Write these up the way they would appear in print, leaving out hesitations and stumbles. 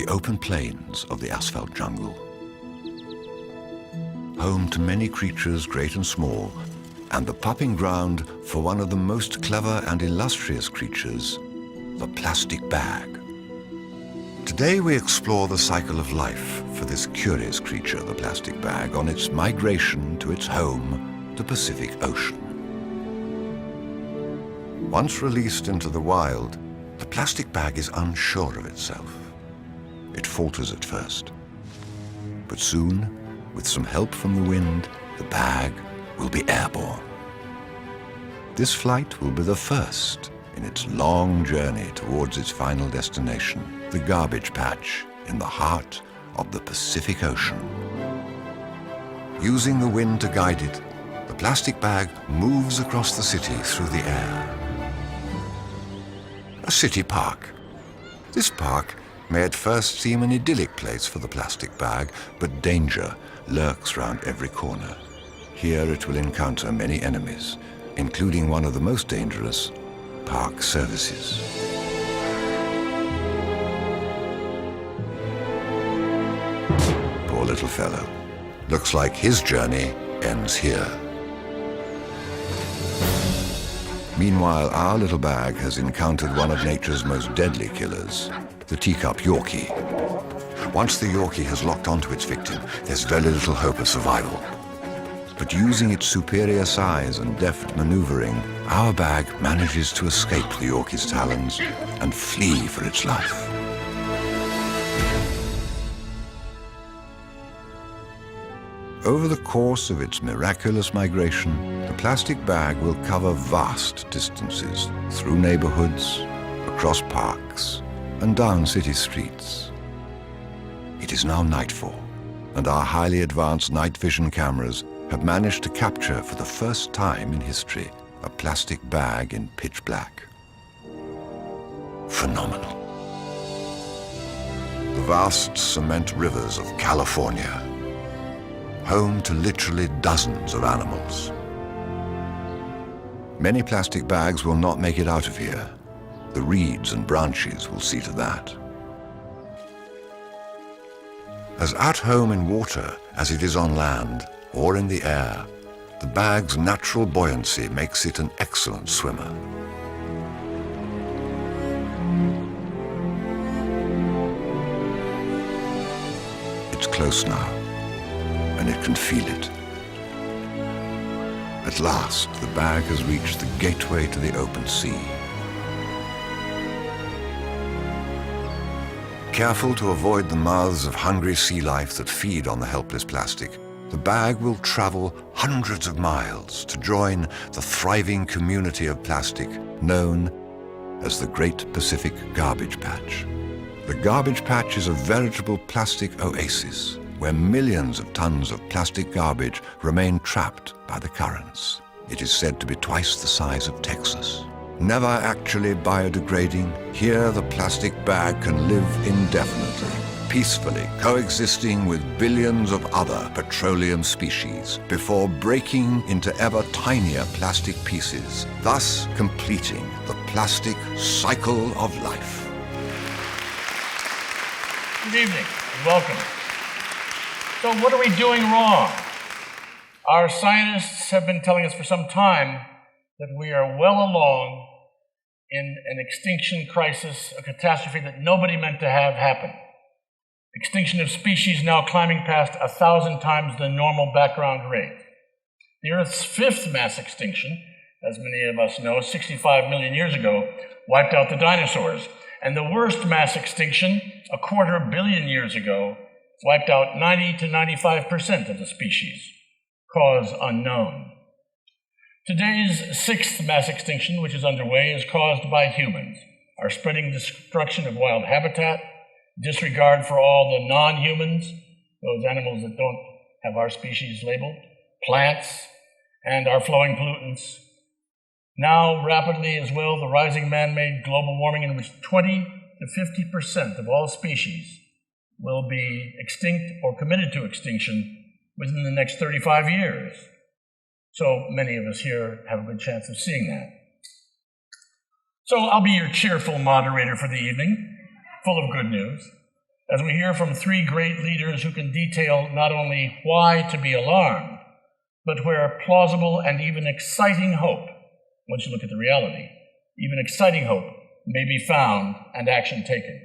the open plains of the asphalt jungle. Home to many creatures great and small, and the pupping ground for one of the most clever and illustrious creatures, the plastic bag. Today we explore the cycle of life for this curious creature, the plastic bag, on its migration to its home, the Pacific Ocean. Once released into the wild, the plastic bag is unsure of itself. It falters at first. But soon, with some help from the wind, the bag will be airborne. This flight will be the first in its long journey towards its final destination, the garbage patch in the heart of the Pacific Ocean. Using the wind to guide it, the plastic bag moves across the city through the air. A city park. This park may at first seem an idyllic place for the plastic bag, but danger lurks round every corner. Here it will encounter many enemies, including one of the most dangerous, park services. Poor little fellow. Looks like his journey ends here. Meanwhile, our little bag has encountered one of nature's most deadly killers, the teacup Yorkie. Once the Yorkie has locked onto its victim, there's very little hope of survival. But using its superior size and deft maneuvering, our bag manages to escape the Yorkie's talons and flee for its life. Over the course of its miraculous migration, the plastic bag will cover vast distances through neighborhoods, across parks, and down city streets. It is now nightfall, and our highly advanced night vision cameras have managed to capture for the first time in history a plastic bag in pitch black. Phenomenal. The vast cement rivers of California, home to literally dozens of animals. Many plastic bags will not make it out of here. The reeds and branches will see to that. As at home in water as it is on land or in the air, the bag's natural buoyancy makes it an excellent swimmer. It's close now, and it can feel it. At last, the bag has reached the gateway to the open sea. Careful to avoid the mouths of hungry sea life that feed on the helpless plastic, the bag will travel hundreds of miles to join the thriving community of plastic known as the Great Pacific Garbage Patch. The garbage patch is a veritable plastic oasis where millions of tons of plastic garbage remain trapped by the currents. It is said to be twice the size of Texas. Never actually biodegrading, here the plastic bag can live indefinitely, peacefully coexisting with billions of other petroleum species before breaking into ever tinier plastic pieces, thus completing the plastic cycle of life. Good evening and welcome. So what are we doing wrong? Our scientists have been telling us for some time that we are well along in an extinction crisis, a catastrophe that nobody meant to have happen. Extinction of species now climbing past 1,000 times the normal background rate. The Earth's fifth mass extinction, as many of us know, 65 million years ago, wiped out the dinosaurs. And the worst mass extinction, 250 million years ago, wiped out 90 to 95% of the species. Cause unknown. Today's sixth mass extinction, which is underway, is caused by humans. Our spreading destruction of wild habitat, disregard for all the non-humans, those animals that don't have our species labeled, plants, and our flowing pollutants. Now, rapidly as well, the rising man-made global warming in which 20 to 50% of all species will be extinct or committed to extinction within the next 35 years. So many of us here have a good chance of seeing that. So I'll be your cheerful moderator for the evening, full of good news. as we hear from three great leaders who can detail not only why to be alarmed, but where plausible and even exciting hope, once you look at the reality, even exciting hope may be found and action taken.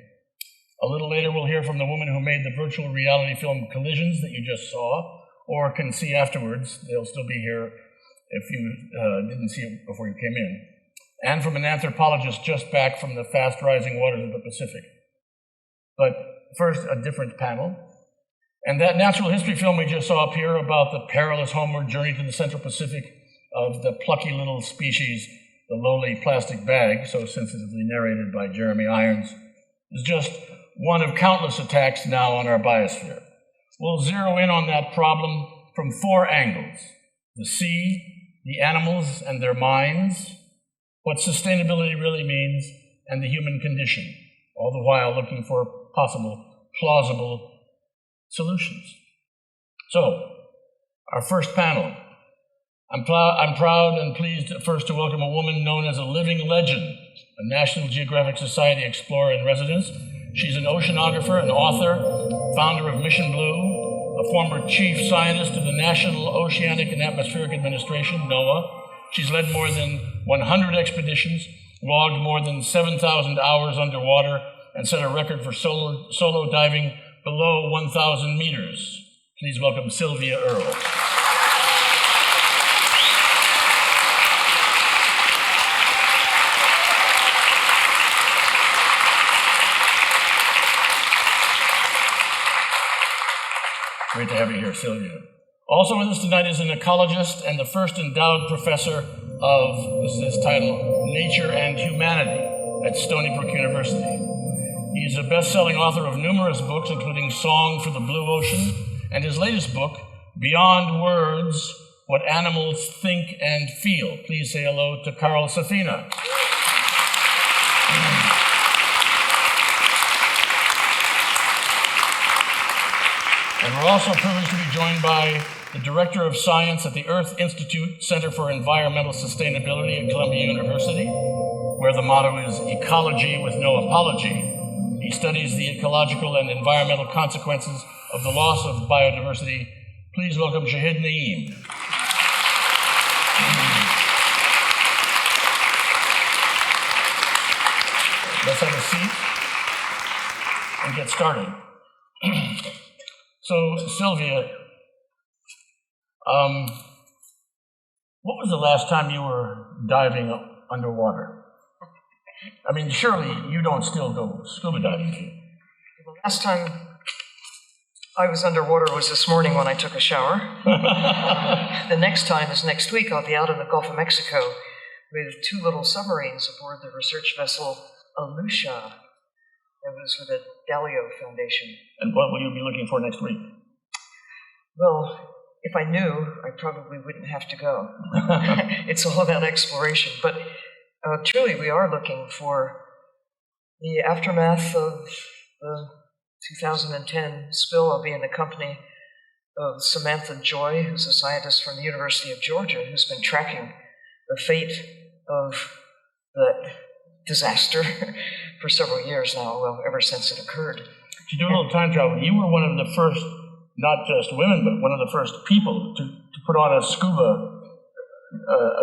A little later, we'll hear from the woman who made the virtual reality film Collisions that you just saw, or can see afterwards. They'll still be here if you didn't see it before you came in. And from an anthropologist just back from the fast-rising waters of the Pacific. But first, a different panel. And that natural history film we just saw up here about the perilous homeward journey to the Central Pacific of the plucky little species, the lowly plastic bag, so sensitively narrated by Jeremy Irons, is just one of countless attacks now on our biosphere. We'll zero in on that problem from four angles: the sea, the animals and their minds, what sustainability really means, and the human condition, all the while looking for possible, plausible solutions. So, our first panel. I'm proud and pleased first to welcome a woman known as a living legend, a National Geographic Society Explorer in Residence. She's an oceanographer, an author, founder of Mission Blue, a former chief scientist of the National Oceanic and Atmospheric Administration, NOAA. She's led more than 100 expeditions, logged more than 7,000 hours underwater, and set a record for solo diving below 1,000 meters. Please welcome Sylvia Earle. Great to have you here, Sylvia. Also with us tonight is an ecologist and the first endowed professor of, this is his title, Nature and Humanity at Stony Brook University. He's a best-selling author of numerous books, including Song for the Blue Ocean, and his latest book, Beyond Words, What Animals Think and Feel. Please say hello to Carl Safina. And we're also privileged to be joined by the Director of Science at the Earth Institute Center for Environmental Sustainability at Columbia University, where the motto is ecology with no apology. He studies the ecological and environmental consequences of the loss of biodiversity. Please welcome Shahid Naeem. Let's have a seat and get started. So, Sylvia, what was the last time you were diving underwater? I mean, surely you don't still go scuba diving, do you? The last time I was underwater was this morning when I took a shower. The next time is next week. I'll be out in the Gulf of Mexico with two little submarines aboard the research vessel Alusha. It was for the Dalio Foundation. And what will you be looking for next week? Well, if I knew, I probably wouldn't have to go. It's all about exploration. But truly, we are looking for the aftermath of the 2010 spill. I'll be in the company of Samantha Joy, who's a scientist from the University of Georgia, who's been tracking the fate of the disaster for several years now, well, ever since it occurred. To do a little time travel, you were one of the first, not just women, but one of the first people to put on a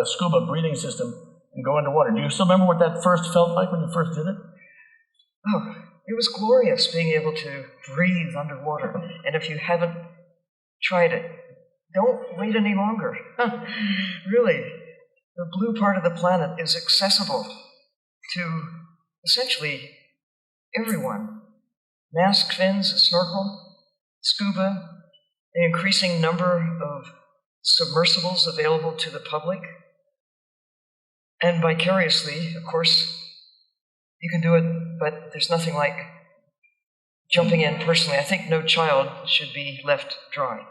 scuba breathing system and go underwater. Do you still remember what that first felt like when you first did it? Oh, it was glorious being able to breathe underwater. And if you haven't tried it, don't wait any longer. Really, the blue part of the planet is accessible to essentially everyone. Mask, fins, snorkel, scuba, an increasing number of submersibles available to the public. And vicariously, of course, you can do it, but there's nothing like jumping in personally. I think no child should be left dry.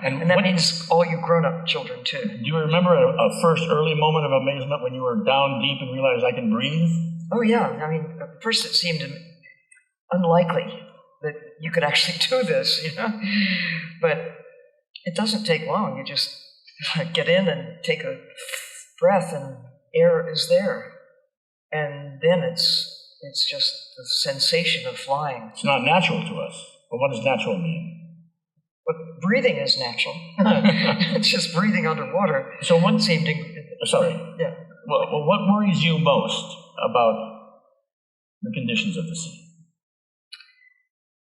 and that means all you grown-up children, too. Do you remember a first early moment of amazement when you were down deep and realized I can breathe? Oh, yeah. I mean, at first it seemed unlikely that you could actually do this, you know? But it doesn't take long. You just get in and take a breath and air is there. And then it's It's just the sensation of flying. It's not natural to us. But what does natural mean? But breathing is natural. It's just breathing underwater. So what seemed Sorry. Yeah. Well, what worries you most about the conditions of the sea?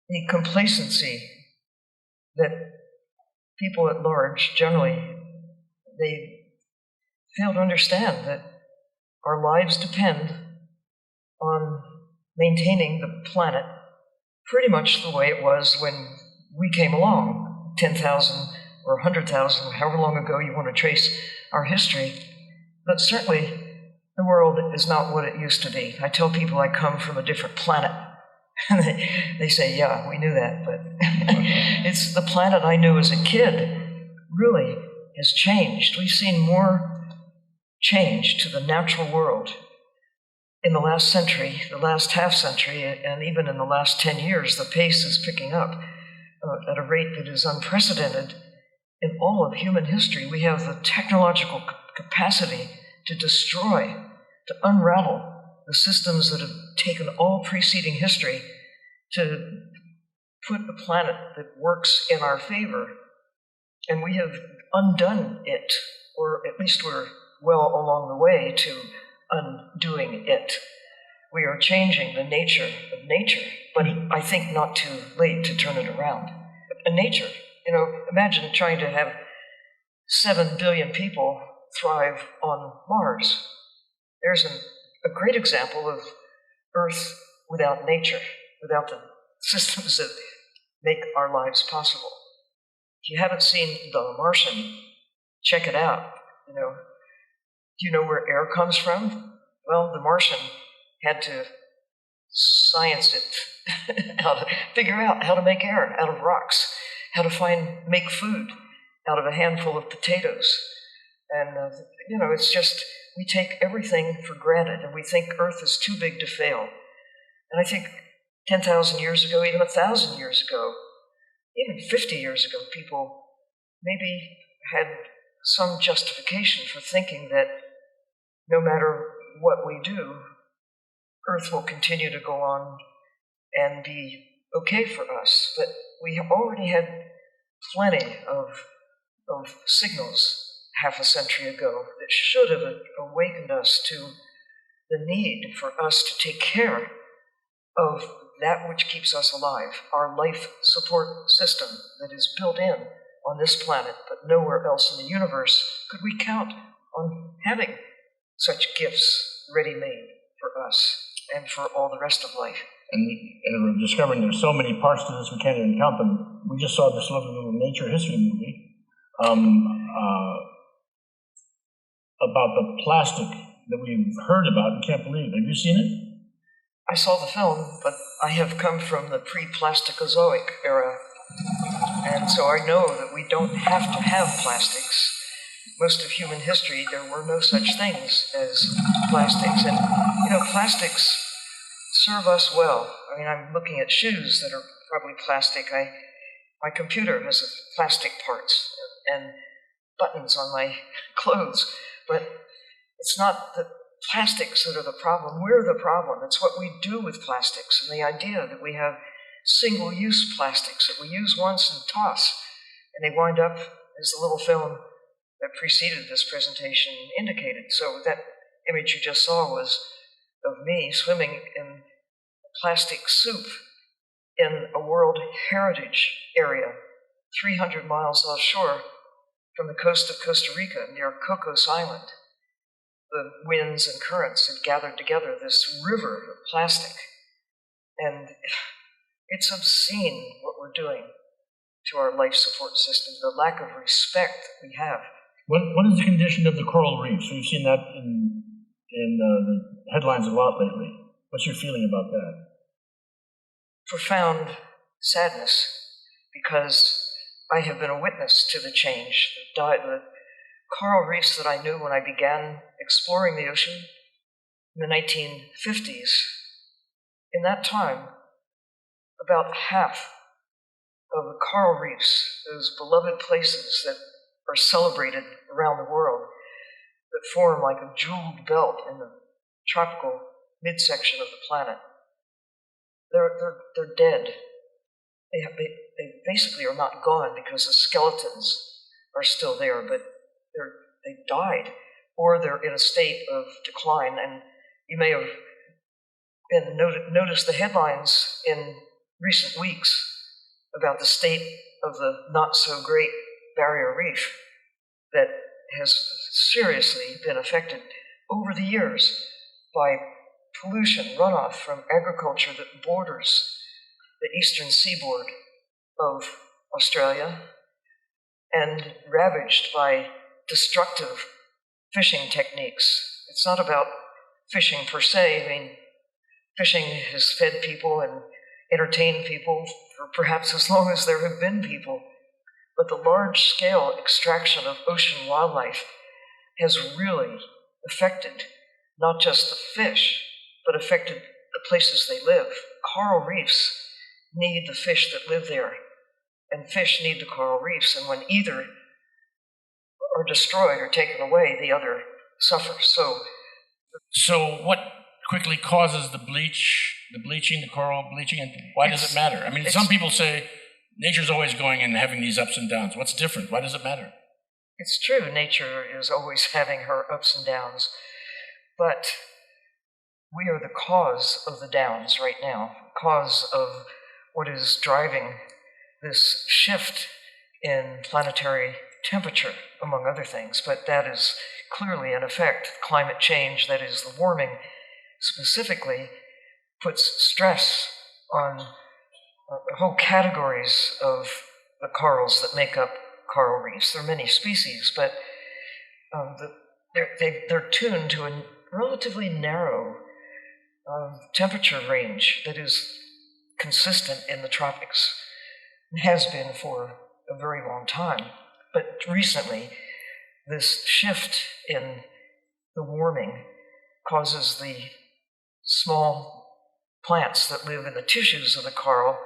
The complacency that people at large, generally, they fail to understand that our lives depend on maintaining the planet pretty much the way it was when we came along, 10,000 or 100,000, however long ago you want to trace our history. But certainly, the world is not what it used to be. I tell people I come from a different planet. And they say, yeah, we knew that, but it's the planet I knew as a kid really has changed. We've seen more change to the natural world in the last century, the last half century, and even in the last 10 years. The pace is picking up at a rate that is unprecedented in all of human history. We have the technological capacity to destroy, to unravel the systems that have taken all preceding history to put a planet that works in our favor. And we have undone it, or at least we're well along the way to undoing it. We are changing the nature of nature, but I think not too late to turn it around. But nature, imagine trying to have 7 billion people thrive on Mars. There's a great example of Earth without nature, without the systems that make our lives possible. If you haven't seen The Martian, check it out. Do you know where air comes from? Well, the Martian had to science it, figure out how to make air out of rocks, how to make food out of a handful of potatoes. And, it's just, we take everything for granted, and we think Earth is too big to fail. And I think 10,000 years ago, even 1,000 years ago, even 50 years ago, people maybe had some justification for thinking that no matter what we do, Earth will continue to go on and be okay for us. But we have already had plenty of signals half a century ago that should have awakened us to the need for us to take care of that which keeps us alive, our life support system that is built in on this planet, but nowhere else in the universe could we count on having such gifts ready-made for us and for all the rest of life. And we're discovering there's so many parts to this we can't even count them. We just saw this lovely little nature history movie about the plastic that we've heard about and can't believe. Have you seen it? I saw the film, but I have come from the pre-Plasticozoic era, and so I know that we don't have to have plastics. Most of human history, there were no such things as plastics, and plastics serve us well. I mean, I'm looking at shoes that are probably plastic. My computer has plastic parts and buttons on my clothes, but it's not the plastics that are the problem. We're the problem. It's what we do with plastics, and the idea that we have single-use plastics that we use once and toss, and they wind up, as the little film that preceded this presentation indicated. So that image you just saw was of me swimming in plastic soup in a World Heritage area 300 miles offshore from the coast of Costa Rica near Cocos Island. The winds and currents had gathered together this river of plastic, and it's obscene what we're doing to our life support system, the lack of respect that we have. What is the condition of the coral reefs? We've seen that in the headlines a lot lately. What's your feeling about that? Profound sadness, because I have been a witness to the change. The coral reefs that I knew when I began exploring the ocean in the 1950s, in that time, about half of the coral reefs, those beloved places that are celebrated around the world, that form like a jeweled belt in the tropical midsection of the planet. They're dead. They basically are not gone because the skeletons are still there, but they've died, or they're in a state of decline. And you may have noticed the headlines in recent weeks about the state of the not-so-great barrier reef that has seriously been affected over the years by pollution, runoff from agriculture that borders the eastern seaboard of Australia and ravaged by destructive fishing techniques. It's not about fishing per se. I mean, fishing has fed people and entertained people for perhaps as long as there have been people. But the large-scale extraction of ocean wildlife has really affected not just the fish, but affected the places they live. Coral reefs need the fish that live there, and fish need the coral reefs, and when either are destroyed or taken away, the other suffers. So what quickly causes the bleaching, the coral bleaching, and why does it matter? I mean, some people say nature's always going and having these ups and downs. What's different? Why does it matter? It's true, nature is always having her ups and downs, but we are the cause of the downs right now, cause of what is driving this shift in planetary temperature, among other things. But that is clearly an effect. Climate change, that is the warming, specifically puts stress on whole categories of the corals that make up coral reefs. There are many species, but they're tuned to a relatively narrow temperature range that is consistent in the tropics. It has been for a very long time. But recently, this shift in the warming causes the small plants that live in the tissues of the coral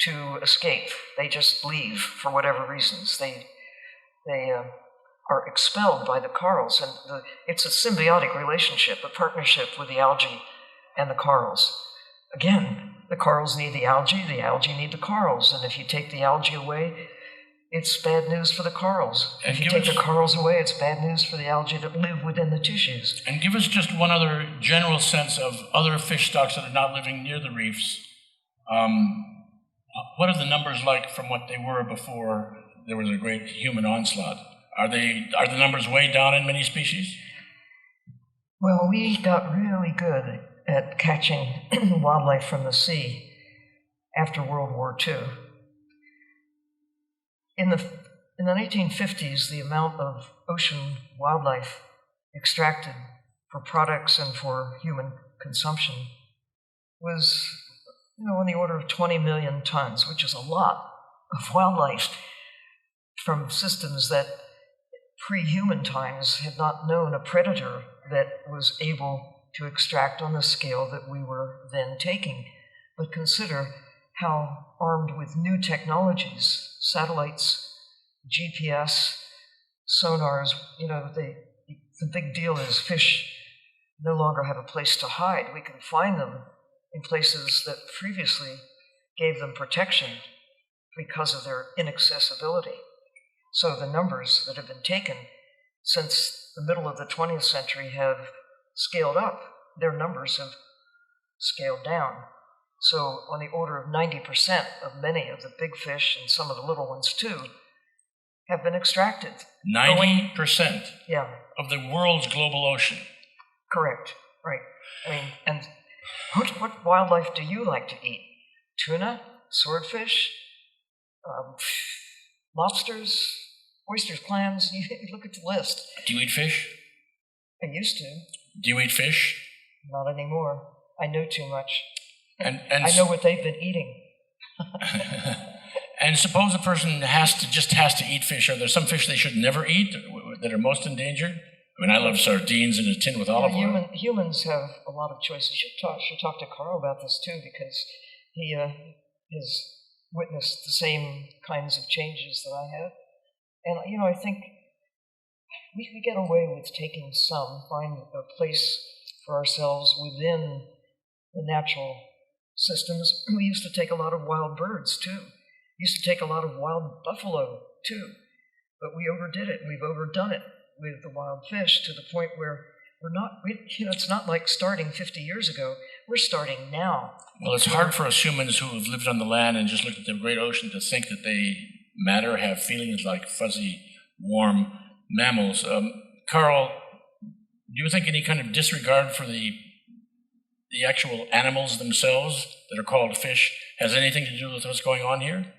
to escape. They just leave for whatever reasons. They are expelled by the corals, and it's a symbiotic relationship, a partnership with the algae and the corals. Again, the corals need the algae need the corals, and if you take the algae away, it's bad news for the corals. If you take the corals away, it's bad news for the algae that live within the tissues. And give us just one other general sense of other fish stocks that are not living near the reefs. What are the numbers like from what they were before there was a great human onslaught? Are the numbers way down in many species? Well, we got really good at catching wildlife from the sea after World War II. In the 1950s, the amount of ocean wildlife extracted for products and for human consumption was, on the order of 20 million tons, which is a lot of wildlife from systems that pre-human times had not known a predator that was able to extract on the scale that we were then taking. But consider how, armed with new technologies, satellites, GPS, sonars, the big deal is fish no longer have a place to hide. We can find them in places that previously gave them protection because of their inaccessibility. So the numbers that have been taken since the middle of the 20th century have scaled up. Their numbers have scaled down. So on the order of 90% of many of the big fish, and some of the little ones too, have been extracted. 90% Yeah. of the world's global ocean. Correct, right. I mean, and what wildlife do you like to eat? Tuna, swordfish, lobsters, oysters, clams? You look at the list. Do you eat fish? I used to. Do you eat fish? Not anymore. I know too much. And I know what they've been eating. And suppose a person has to eat fish. Are there some fish they should never eat that are most endangered? I mean, I love sardines in a tin with olive oil. Humans have a lot of choices. You should talk to Carl about this too, because he has witnessed the same kinds of changes that I have. And, I think we could get away with taking some, find a place for ourselves within the natural systems. We used to take a lot of wild birds, too. We used to take a lot of wild buffalo, too. But we overdid it. We've overdone it with the wild fish to the point where it's not like starting 50 years ago. We're starting now. Well, it's hard for us humans who have lived on the land and just looked at the great ocean to think that they matter, have feelings like fuzzy, warm mammals. Carl, do you think any kind of disregard for the actual animals themselves that are called fish has anything to do with what's going on here?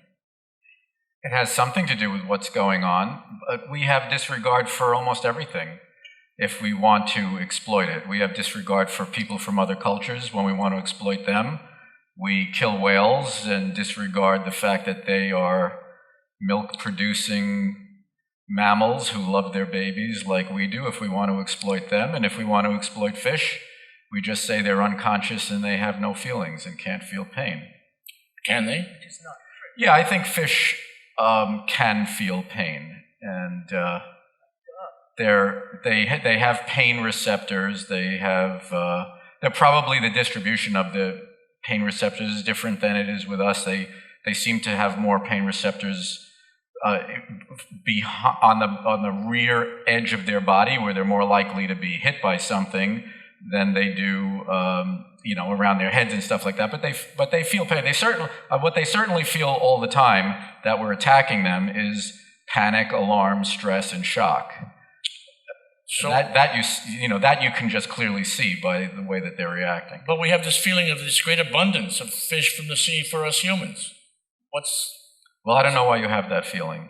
It has something to do with what's going on, but we have disregard for almost everything if we want to exploit it. We have disregard for people from other cultures when we want to exploit them. We kill whales and disregard the fact that they are milk-producing mammals who love their babies like we do if we want to exploit them. And if we want to exploit fish, we just say they're unconscious and they have no feelings and can't feel pain. Can they? Yeah, I think fish can feel pain, and they have pain receptors. They're probably the distribution of the pain receptors is different than it is with us. They seem to have more pain receptors on the rear edge of their body, where they're more likely to be hit by something than they do, around their heads and stuff like that. But they feel pain. What they certainly feel all the time that we're attacking them is panic, alarm, stress, and shock. So that you can just clearly see by the way that they're reacting. But we have this feeling of this great abundance of fish from the sea for us humans. Well, I don't know why you have that feeling,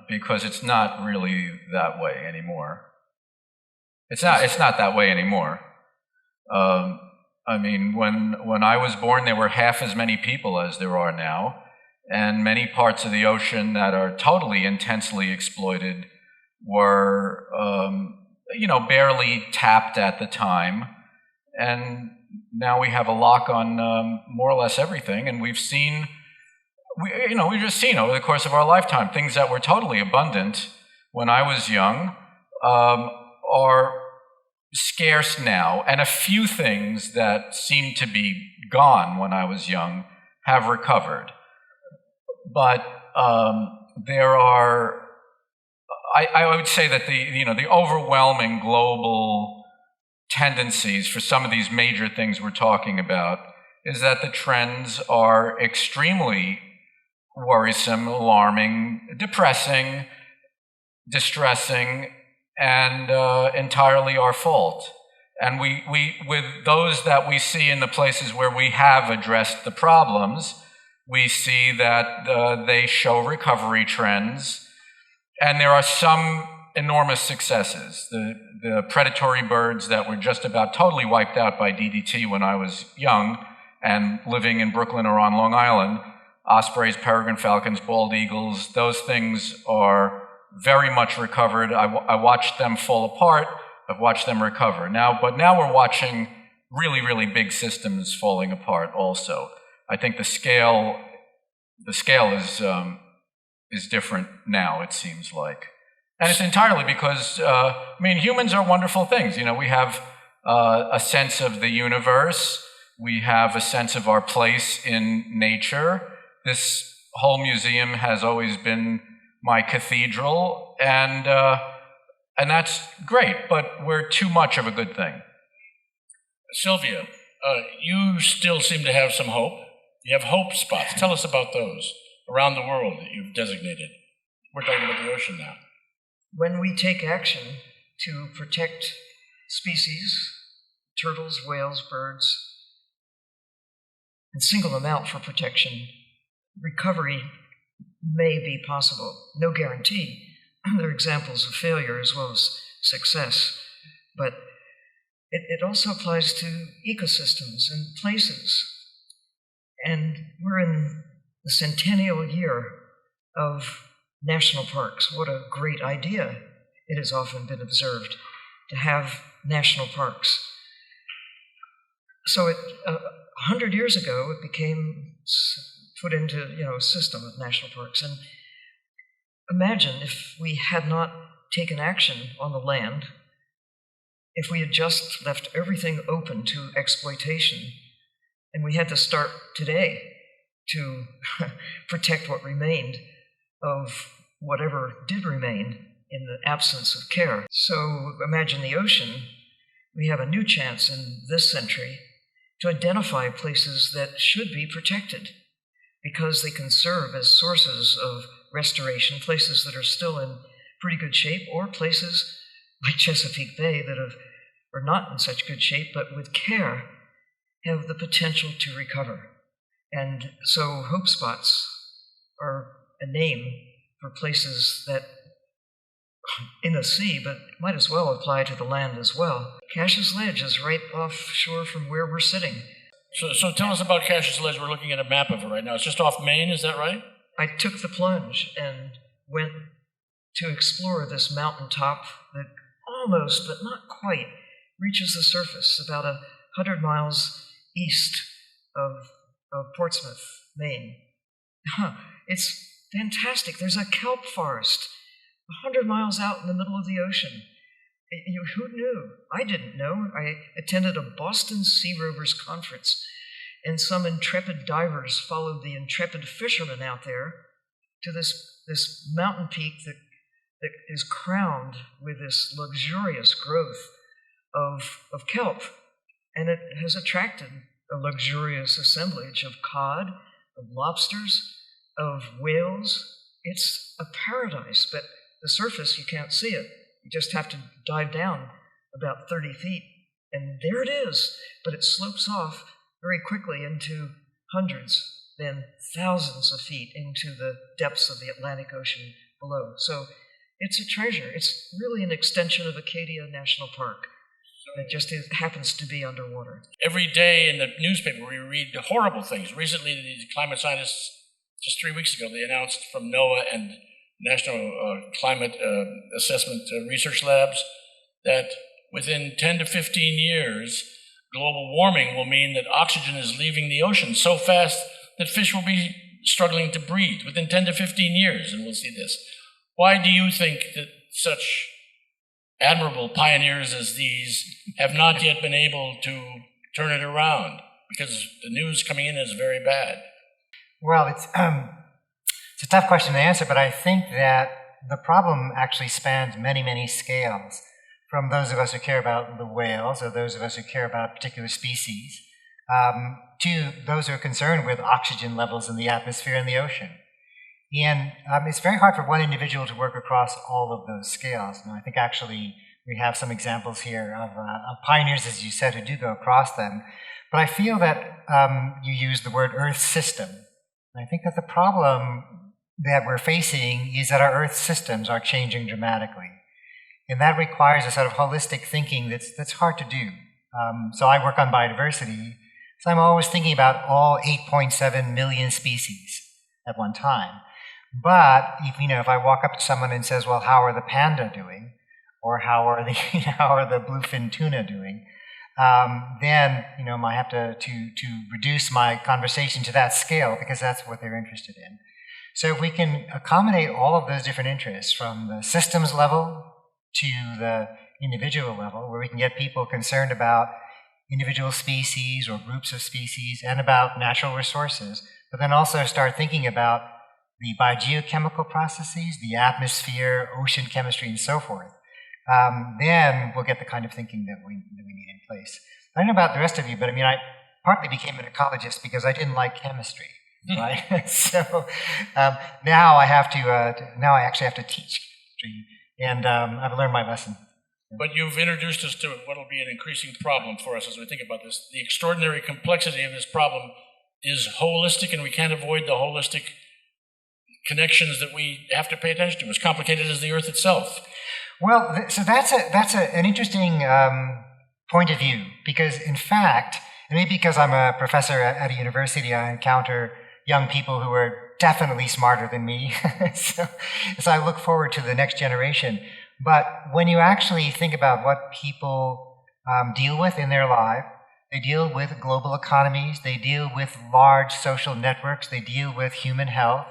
because it's not really that way anymore. It's not that way anymore. I mean, when I was born, there were half as many people as there are now, and many parts of the ocean that are totally intensely exploited were, barely tapped at the time, and now we have a lock on more or less everything, and we've just seen over the course of our lifetime things that were totally abundant when I was young are scarce now, and a few things that seemed to be gone when I was young have recovered. But there are, I would say that the overwhelming global tendencies for some of these major things we're talking about is that the trends are extremely worrisome, alarming, depressing, distressing, and entirely our fault. And we with those that we see in the places where we have addressed the problems, we see that they show recovery trends, and there are some enormous successes. The predatory birds that were just about totally wiped out by DDT when I was young and living in Brooklyn or on Long Island, ospreys, peregrine falcons, bald eagles, those things are very much recovered. I watched them fall apart. I've watched them recover. But now we're watching really, really big systems falling apart also. I think the scale is different now, it seems like. And it's entirely because, humans are wonderful things. We have a sense of the universe. We have a sense of our place in nature. This whole museum has always been my cathedral, and that's great, but we're too much of a good thing. Sylvia, you still seem to have some hope. You have hope spots. Tell us about those around the world that you've designated. We're talking about the ocean now. When we take action to protect species, turtles, whales, birds, and single them out for protection, recovery may be possible. No guarantee. There are examples of failure as well as success. But it also applies to ecosystems and places. And we're in the centennial year of national parks. What a great idea it has often been observed to have national parks. So 100 years ago, it became put into a system of national parks. And imagine if we had not taken action on the land if we had just left everything open to exploitation, and we had to start today to protect what remained of whatever did remain in the absence of care. So imagine the ocean. We have a new chance in this century to identify places that should be protected because they can serve as sources of restoration, places that are still in pretty good shape, or places like Chesapeake Bay that are not in such good shape, but with care have the potential to recover. And so hope spots are a name for places that in the sea, but might as well apply to the land as well. Cassius Ledge is right offshore from where we're sitting. So tell us about Cassius Ledge. We're looking at a map of it right now. It's just off Maine, is that right? I took the plunge and went to explore this mountaintop that almost, but not quite, reaches the surface about 100 miles east of Portsmouth, Maine. It's fantastic. There's a kelp forest 100 miles out in the middle of the ocean. Who knew? I didn't know. I attended a Boston Sea Rovers conference, and some intrepid divers followed the intrepid fishermen out there to this mountain peak that is crowned with this luxurious growth of kelp. And it has attracted a luxurious assemblage of cod, of lobsters, of whales. It's a paradise, but the surface, you can't see it. You just have to dive down about 30 feet, and there it is. But it slopes off very quickly into hundreds, then thousands of feet into the depths of the Atlantic Ocean below. So it's a treasure. It's really an extension of Acadia National Park. It just happens to be underwater. Every day in the newspaper, we read horrible things. Recently, the climate scientists, just 3 weeks ago, they announced from NOAA and National Climate Assessment Research Labs that within 10 to 15 years, global warming will mean that oxygen is leaving the ocean so fast that fish will be struggling to breathe within 10 to 15 years, and we'll see this. Why do you think that such admirable pioneers as these have not yet been able to turn it around? Because the news coming in is very bad. Well, it's a tough question to answer, but I think that the problem actually spans many, many scales, from those of us who care about the whales or those of us who care about a particular species, to those who are concerned with oxygen levels in the atmosphere and the ocean. And it's very hard for one individual to work across all of those scales. And I think actually we have some examples here of pioneers, as you said, who do go across them. But I feel that you used the word Earth system. And I think that the problem that we're facing is that our Earth systems are changing dramatically. And that requires a sort of holistic thinking that's hard to do. So I work on biodiversity, so I'm always thinking about all 8.7 million species at one time. But if I walk up to someone and says, well, how are the panda doing? Or how are the bluefin tuna doing? Then I have to reduce my conversation to that scale, because that's what they're interested in. So if we can accommodate all of those different interests, from the systems level to the individual level, where we can get people concerned about individual species or groups of species and about natural resources, but then also start thinking about the biogeochemical processes, the atmosphere, ocean chemistry, and so forth, then we'll get the kind of thinking that we need in place. I don't know about the rest of you, but I partly became an ecologist because I didn't like chemistry. Right? So now I actually have to teach chemistry, and I've learned my lesson. But you've introduced us to what will be an increasing problem for us as we think about this. The extraordinary complexity of this problem is holistic, and we can't avoid the holistic connections that we have to pay attention to, as complicated as the Earth itself. Well, so that's an interesting point of view, because in fact, and maybe because I'm a professor at a university, I encounter young people who are definitely smarter than me. so I look forward to the next generation. But when you actually think about what people deal with in their life, they deal with global economies, they deal with large social networks, they deal with human health.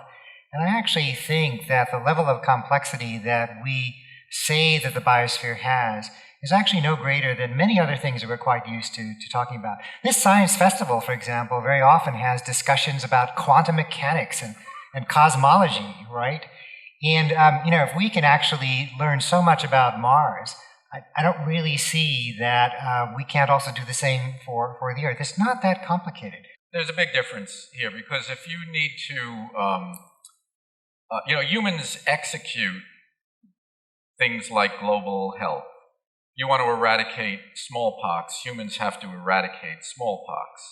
And I actually think that the level of complexity that we say that the biosphere has is actually no greater than many other things that we're quite used to talking about. This science festival, for example, very often has discussions about quantum mechanics and cosmology, right? And, if we can actually learn so much about Mars, I don't really see that we can't also do the same for the Earth. It's not that complicated. There's a big difference here, because if you need to, humans execute things like global health. You want to eradicate smallpox, humans have to eradicate smallpox.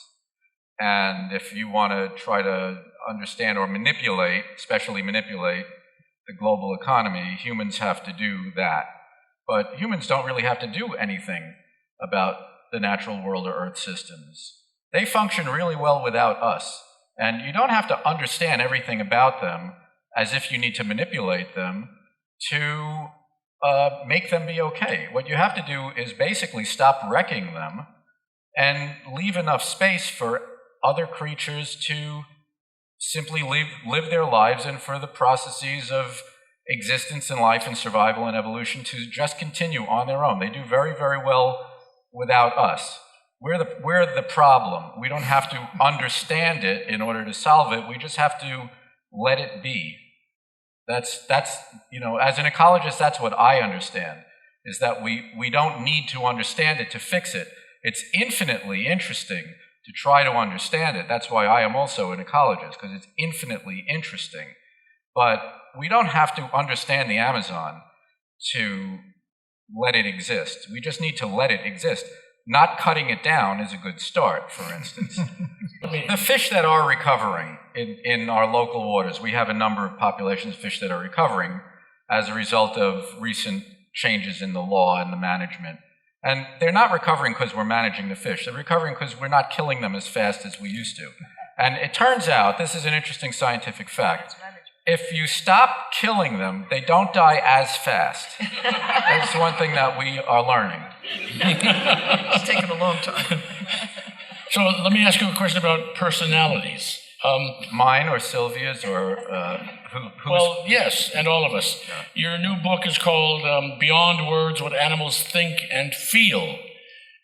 And if you want to try to understand or manipulate, especially manipulate the global economy, humans have to do that. But humans don't really have to do anything about the natural world or Earth systems. They function really well without us. And you don't have to understand everything about them as if you need to manipulate them to make them be okay. What you have to do is basically stop wrecking them and leave enough space for other creatures to simply live their lives, and for the processes of existence and life and survival and evolution to just continue on their own. They do very, very well without us. We're the problem. We don't have to understand it in order to solve it. We just have to let it be. That's as an ecologist, that's what I understand, is that we don't need to understand it to fix it. It's infinitely interesting to try to understand it. That's why I am also an ecologist, because it's infinitely interesting. But we don't have to understand the Amazon to let it exist. We just need to let it exist. Not cutting it down is a good start, for instance. The fish that are recovering in our local waters, we have a number of populations of fish that are recovering as a result of recent changes in the law and the management. And they're not recovering because we're managing the fish. They're recovering because we're not killing them as fast as we used to. And it turns out, this is an interesting scientific fact, if you stop killing them, they don't die as fast. That's one thing that we are learning. It's taken a long time. So let me ask you a question about personalities. Mine or Sylvia's or who's? Well, yes, and all of us. Yeah. Your new book is called Beyond Words, What Animals Think and Feel.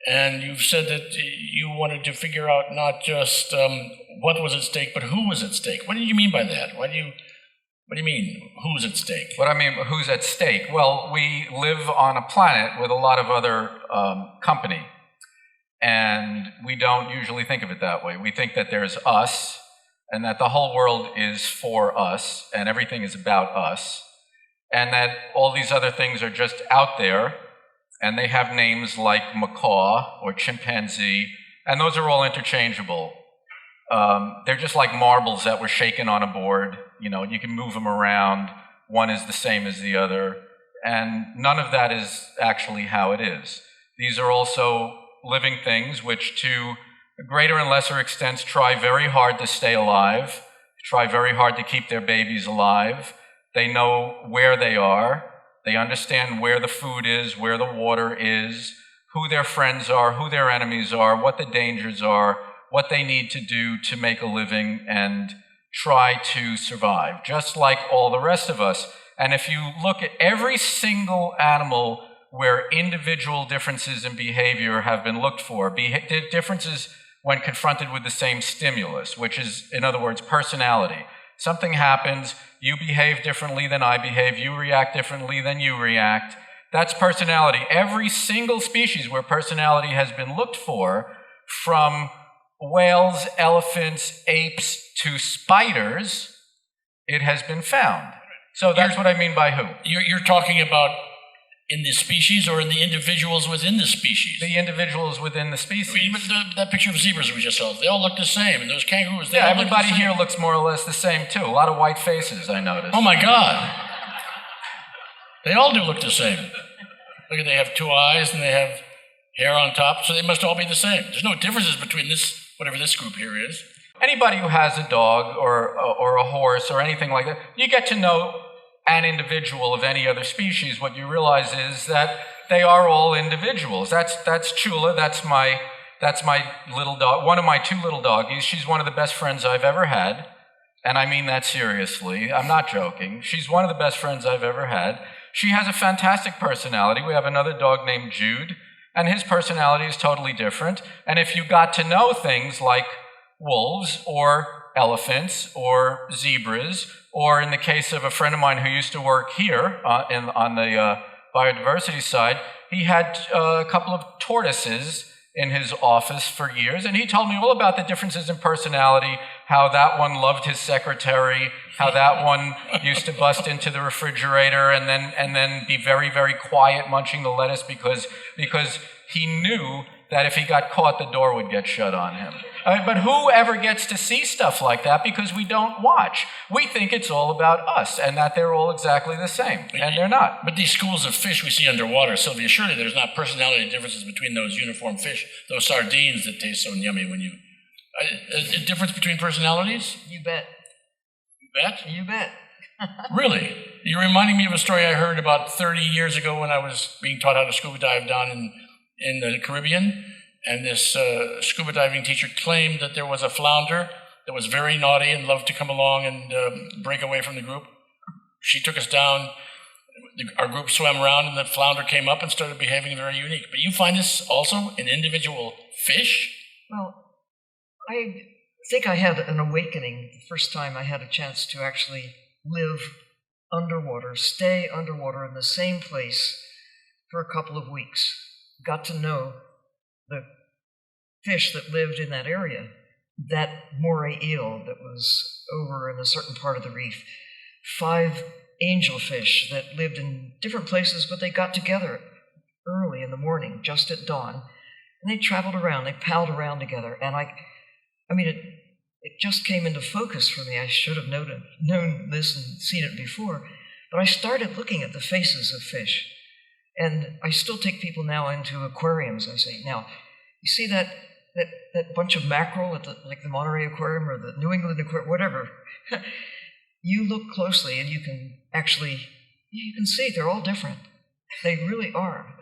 And you've said that you wanted to figure out not just what was at stake, but who was at stake. What do you mean by that? What do you mean, who's at stake? What I mean, who's at stake? Well, we live on a planet with a lot of other company. And we don't usually think of it that way. We think that there's us, and that the whole world is for us, and everything is about us, and that all these other things are just out there, and they have names like macaw or chimpanzee, and those are all interchangeable. They're just like marbles that were shaken on a board. You can move them around. One is the same as the other, and none of that is actually how it is. These are also living things which, to greater and lesser extents, try very hard to stay alive, try very hard to keep their babies alive. They know where they are. They understand where the food is, where the water is, who their friends are, who their enemies are, what the dangers are, what they need to do to make a living and try to survive, just like all the rest of us. And if you look at every single animal where individual differences in behavior have been looked for, differences when confronted with the same stimulus, which is, in other words, personality. Something happens, you behave differently than I behave, you react differently than you react. That's personality. Every single species where personality has been looked for, from whales, elephants, apes, to spiders, it has been found. So that's what I mean by who. You're talking about in the species or in the individuals within the species? The individuals within the species. I mean, that picture of zebras we just saw, they all look the same. And those kangaroos, they all look the same. Everybody here looks more or less the same, too. A lot of white faces, I noticed. Oh, my God. They all do look the same. Look, they have two eyes and they have hair on top, so they must all be the same. There's no differences between this, whatever this group here is. Anybody who has a dog or a horse or anything like that, you get to know an individual of any other species. What you realize is that they are all individuals. That's Chula, that's my little dog, one of my two little doggies. She's one of the best friends I've ever had, and I mean that seriously. I'm not joking. She's one of the best friends I've ever had. She has a fantastic personality. We have another dog named Jude, and his personality is totally different. And if you got to know things like wolves or elephants or zebras, or in the case of a friend of mine who used to work here on the biodiversity side, he had a couple of tortoises in his office for years, and he told me all about the differences in personality, how that one loved his secretary, how that one used to bust into the refrigerator and then be very, very quiet munching the lettuce because he knew that if he got caught, the door would get shut on him. But who ever gets to see stuff like that because we don't watch? We think it's all about us and that they're all exactly the same, and they're not. But these schools of fish we see underwater, Sylvia, surely there's not personality differences between those uniform fish, those sardines that taste so yummy when you... A difference between personalities? You bet. You bet? You bet. Really? You're reminding me of a story I heard about 30 years ago when I was being taught how to scuba dive down in the Caribbean. And this scuba diving teacher claimed that there was a flounder that was very naughty and loved to come along and break away from the group. She took us down, our group swam around, and the flounder came up and started behaving very unique. But you find this also in individual fish? Well, I think I had an awakening the first time I had a chance to actually live underwater, stay underwater in the same place for a couple of weeks. Got to know the fish that lived in that area, that moray eel that was over in a certain part of the reef, 5 angelfish that lived in different places, but they got together early in the morning, just at dawn, and they traveled around, they palled around together, and I mean, it just came into focus for me. I should have known this and seen it before, but I started looking at the faces of fish, and I still take people now into aquariums. I say, now, you see that bunch of mackerel at like the Monterey Aquarium or the New England Aquarium, whatever. You look closely and you can see they're all different. They really are.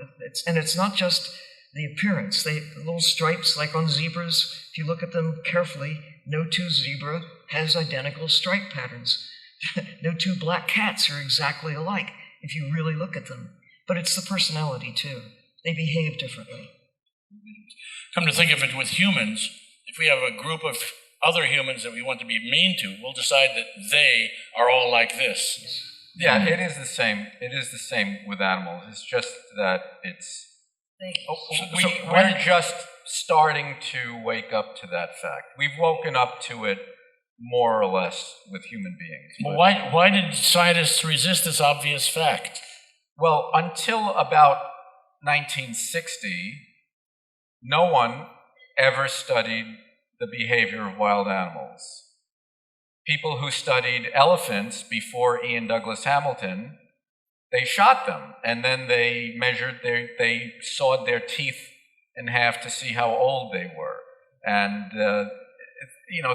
And it's not just the appearance. The little stripes like on zebras, if you look at them carefully, no 2 zebra has identical stripe patterns. No 2 black cats are exactly alike if you really look at them. But it's the personality too. They behave differently. Come to think of it with humans, if we have a group of other humans that we want to be mean to, we'll decide that they are all like this. Yeah, it is the same. It is the same with animals. It's just that it's... We're just starting to wake up to that fact. We've woken up to it more or less with human beings. Well, why did scientists resist this obvious fact? Well, until about 1960, no one ever studied the behavior of wild animals. People who studied elephants before Ian Douglas Hamilton, they shot them, and then they they sawed their teeth in half to see how old they were. And,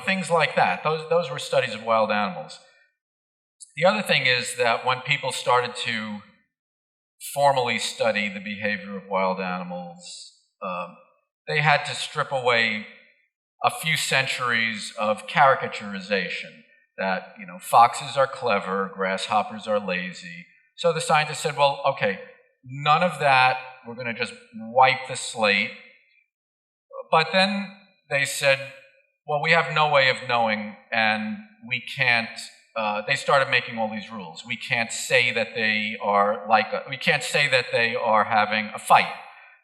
things like that. Those were studies of wild animals. The other thing is that when people started to formally study the behavior of wild animals, they had to strip away a few centuries of caricaturization that, foxes are clever, grasshoppers are lazy. So the scientists said, well, okay, none of that, we're going to just wipe the slate. But then they said, well, we have no way of knowing, and we can't, they started making all these rules. We can't say that they are we can't say that they are having a fight.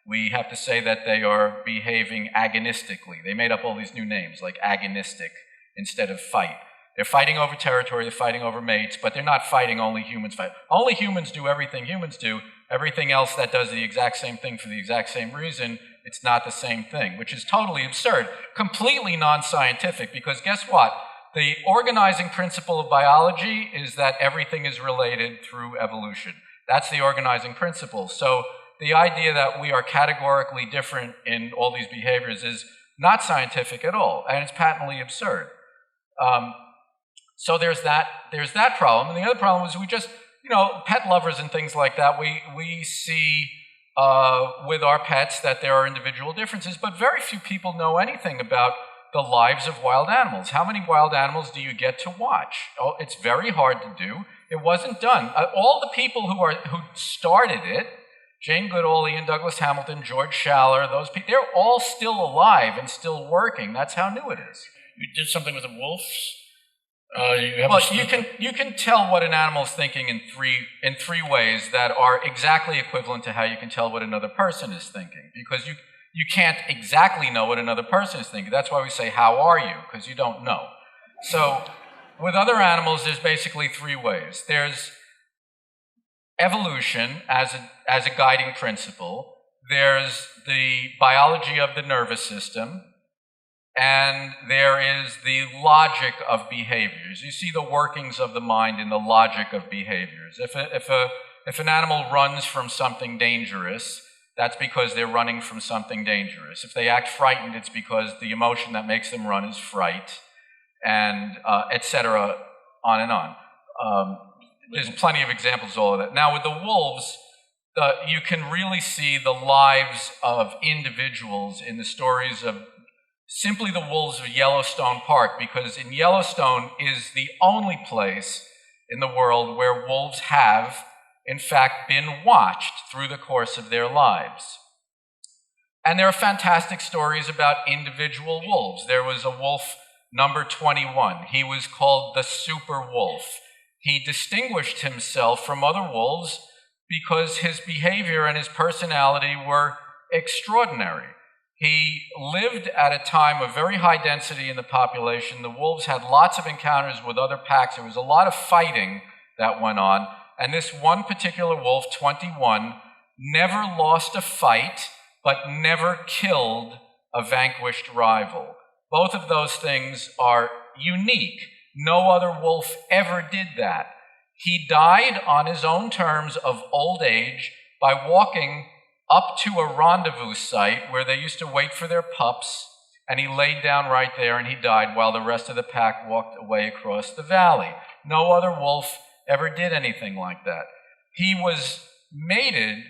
We have to say that they are behaving agonistically. They made up all these new names, like agonistic instead of fight. They're fighting over territory, they're fighting over mates, but they're not fighting only humans fight. Only humans do everything humans do. Everything else that does the exact same thing for the exact same reason, it's not the same thing, which is totally absurd, completely non-scientific, because guess what? The organizing principle of biology is that everything is related through evolution. That's the organizing principle. So the idea that we are categorically different in all these behaviors is not scientific at all, and it's patently absurd. So there's that problem. And the other problem is we just, pet lovers and things like that, we see with our pets that there are individual differences, but very few people know anything about the lives of wild animals. How many wild animals do you get to watch? Oh, it's very hard to do. It wasn't done. All the people who started it, Jane Goodall, Ian Douglas Hamilton, George Schaller, those people, they're all still alive and still working. That's how new it is. You did something with the wolves? You can tell what an animal is thinking in three ways that are exactly equivalent to how you can tell what another person is thinking, because you can't exactly know what another person is thinking. That's why we say, how are you? Because you don't know. So with other animals, there's basically three ways. There's evolution as a guiding principle. There's the biology of the nervous system. And there is the logic of behaviors. You see the workings of the mind in the logic of behaviors. If an animal runs from something dangerous, that's because they're running from something dangerous. If they act frightened, it's because the emotion that makes them run is fright, and etc., on and on. There's plenty of examples of all of that. Now, with the wolves, you can really see the lives of individuals in the stories of simply the wolves of Yellowstone Park, because in Yellowstone is the only place in the world where wolves have, in fact, been watched through the course of their lives. And there are fantastic stories about individual wolves. There was a wolf, number 21. He was called the super wolf. He distinguished himself from other wolves because his behavior and his personality were extraordinary. He lived at a time of very high density in the population. The wolves had lots of encounters with other packs. There was a lot of fighting that went on. And this one particular wolf, 21, never lost a fight, but never killed a vanquished rival. Both of those things are unique. No other wolf ever did that. He died on his own terms of old age by walking up to a rendezvous site where they used to wait for their pups, and he laid down right there and he died while the rest of the pack walked away across the valley. No other wolf ever did anything like that. He was mated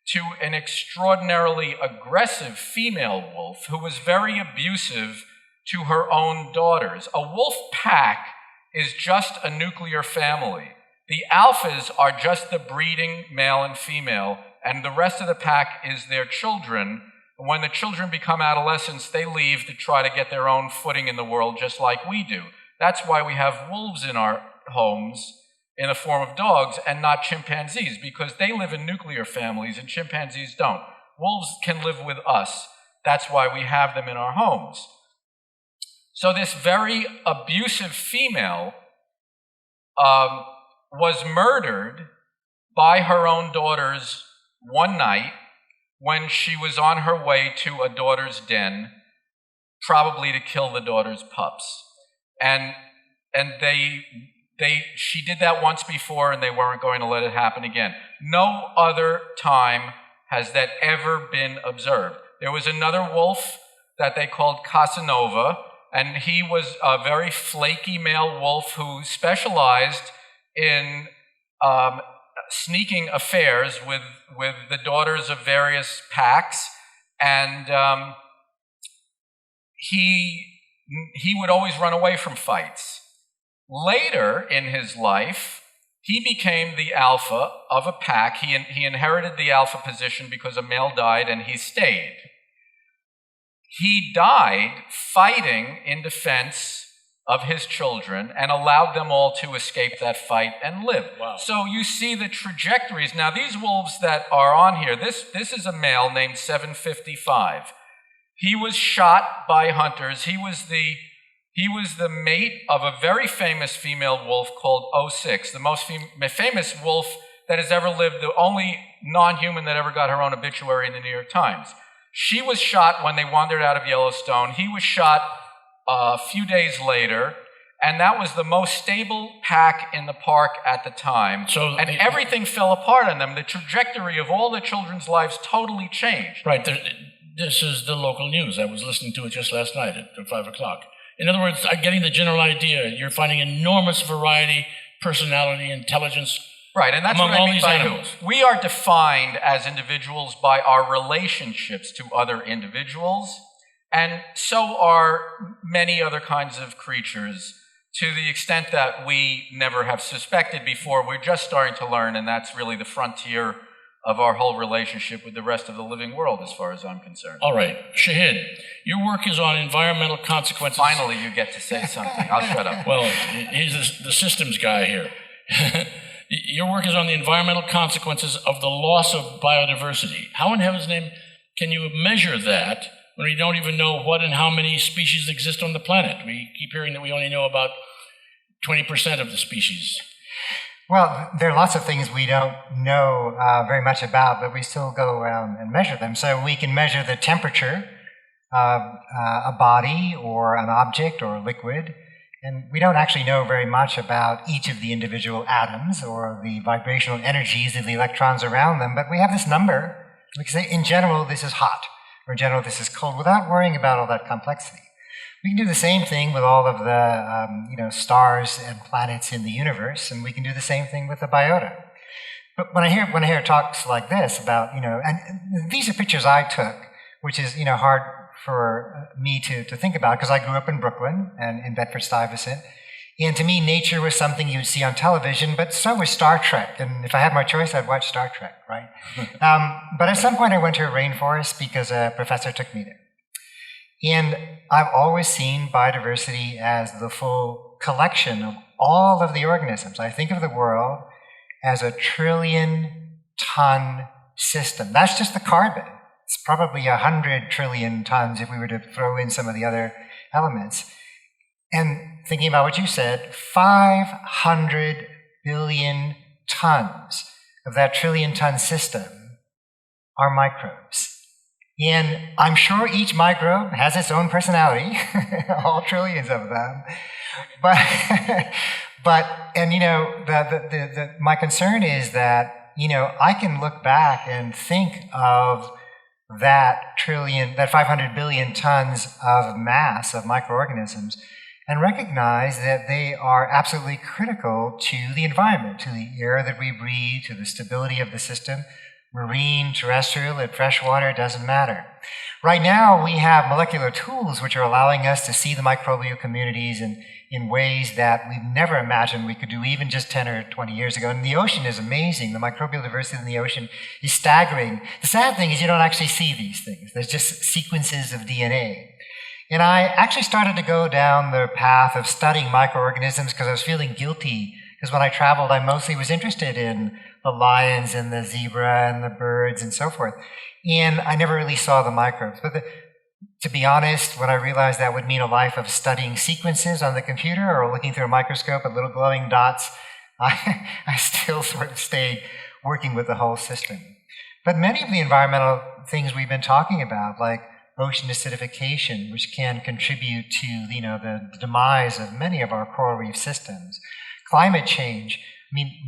to an extraordinarily aggressive female wolf who was very abusive to her own daughters. A wolf pack is just a nuclear family. The alphas are just the breeding male and female, and the rest of the pack is their children. When the children become adolescents, they leave to try to get their own footing in the world just like we do. That's why we have wolves in our homes in the form of dogs and not chimpanzees, because they live in nuclear families and chimpanzees don't. Wolves can live with us. That's why we have them in our homes. So this very abusive female was murdered by her own daughters one night when she was on her way to a daughter's den, probably to kill the daughter's pups. And she did that once before, and they weren't going to let it happen again. No other time has that ever been observed. There was another wolf that they called Casanova, and he was a very flaky male wolf who specialized in sneaking affairs with the daughters of various packs, and he would always run away from fights. Later in his life, he became the alpha of a pack. He inherited the alpha position because a male died, and he stayed. He died fighting in defense of his children and allowed them all to escape that fight and live. Wow. So you see the trajectories. Now, these wolves that are on here, this is a male named 755. He was shot by hunters. He was the mate of a very famous female wolf called 06, the most famous wolf that has ever lived, the only non-human that ever got her own obituary in the New York Times. She was shot when they wandered out of Yellowstone. He was shot a few days later, and that was the most stable pack in the park at the time. And everything fell apart on them. The trajectory of all the children's lives totally changed. Right. This is the local news. I was listening to it just last night at 5 o'clock. In other words, I'm getting the general idea. You're finding enormous variety, personality, intelligence. Right, and that's among what I all mean these by animals. We are defined as individuals by our relationships to other individuals And so are many other kinds of creatures, to the extent that we never have suspected before. We're just starting to learn, and that's really the frontier of our whole relationship with the rest of the living world, as far as I'm concerned. All right, Shahid, your work is on environmental consequences. Finally, you get to say something. I'll shut up. Well, he's the systems guy here. Your work is on the environmental consequences of the loss of biodiversity. How in heaven's name can you measure that when we don't even know what and how many species exist on the planet? We keep hearing that we only know about 20% of the species. Well, there are lots of things we don't know very much about, but we still go around and measure them. So we can measure the temperature of a body or an object or a liquid, and we don't actually know very much about each of the individual atoms or the vibrational energies of the electrons around them, but we have this number. We can say, in general, this is hot, or in general, this is cold, without worrying about all that complexity. We can do the same thing with all of the stars and planets in the universe, and we can do the same thing with the biota. But when I hear talks like this about, and these are pictures I took, which is, hard for me to think about, because I grew up in Brooklyn and in Bedford-Stuyvesant, and to me, nature was something you'd see on television, but so was Star Trek, and if I had my choice, I'd watch Star Trek, right? But at some point, I went to a rainforest because a professor took me there. And I've always seen biodiversity as the full collection of all of the organisms. I think of the world as a 1 trillion-ton system. That's just the carbon. It's probably 100 trillion tons if we were to throw in some of the other elements. And thinking about what you said, 500 billion tons of that 1 trillion-ton system are microbes. And I'm sure each microbe has its own personality, all trillions of them. But my concern is that, I can look back and think of that 500 billion tons of mass of microorganisms and recognize that they are absolutely critical to the environment, to the air that we breathe, to the stability of the system. Marine, terrestrial, and freshwater, doesn't matter. Right now, we have molecular tools which are allowing us to see the microbial communities in ways that we've never imagined we could do even just 10 or 20 years ago. And the ocean is amazing. The microbial diversity in the ocean is staggering. The sad thing is you don't actually see these things. There's just sequences of DNA. And I actually started to go down the path of studying microorganisms because I was feeling guilty, because when I traveled, I mostly was interested in the lions and the zebra and the birds and so forth. And I never really saw the microbes. But to be honest, when I realized that would mean a life of studying sequences on the computer or looking through a microscope at little glowing dots, I still sort of stayed working with the whole system. But many of the environmental things we've been talking about, like ocean acidification, which can contribute to the demise of many of our coral reef systems, climate change,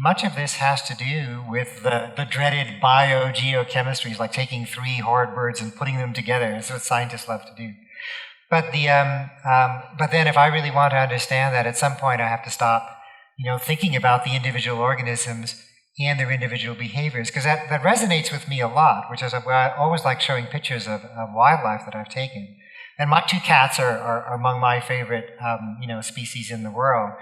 much of this has to do with the dreaded biogeochemistries, like taking 3 hard birds and putting them together. That's what scientists love to do. But then if I really want to understand that, at some point I have to stop, thinking about the individual organisms and their individual behaviors, because that resonates with me a lot, which is where I always like showing pictures of wildlife that I've taken. And my 2 cats are among my favorite, species in the world.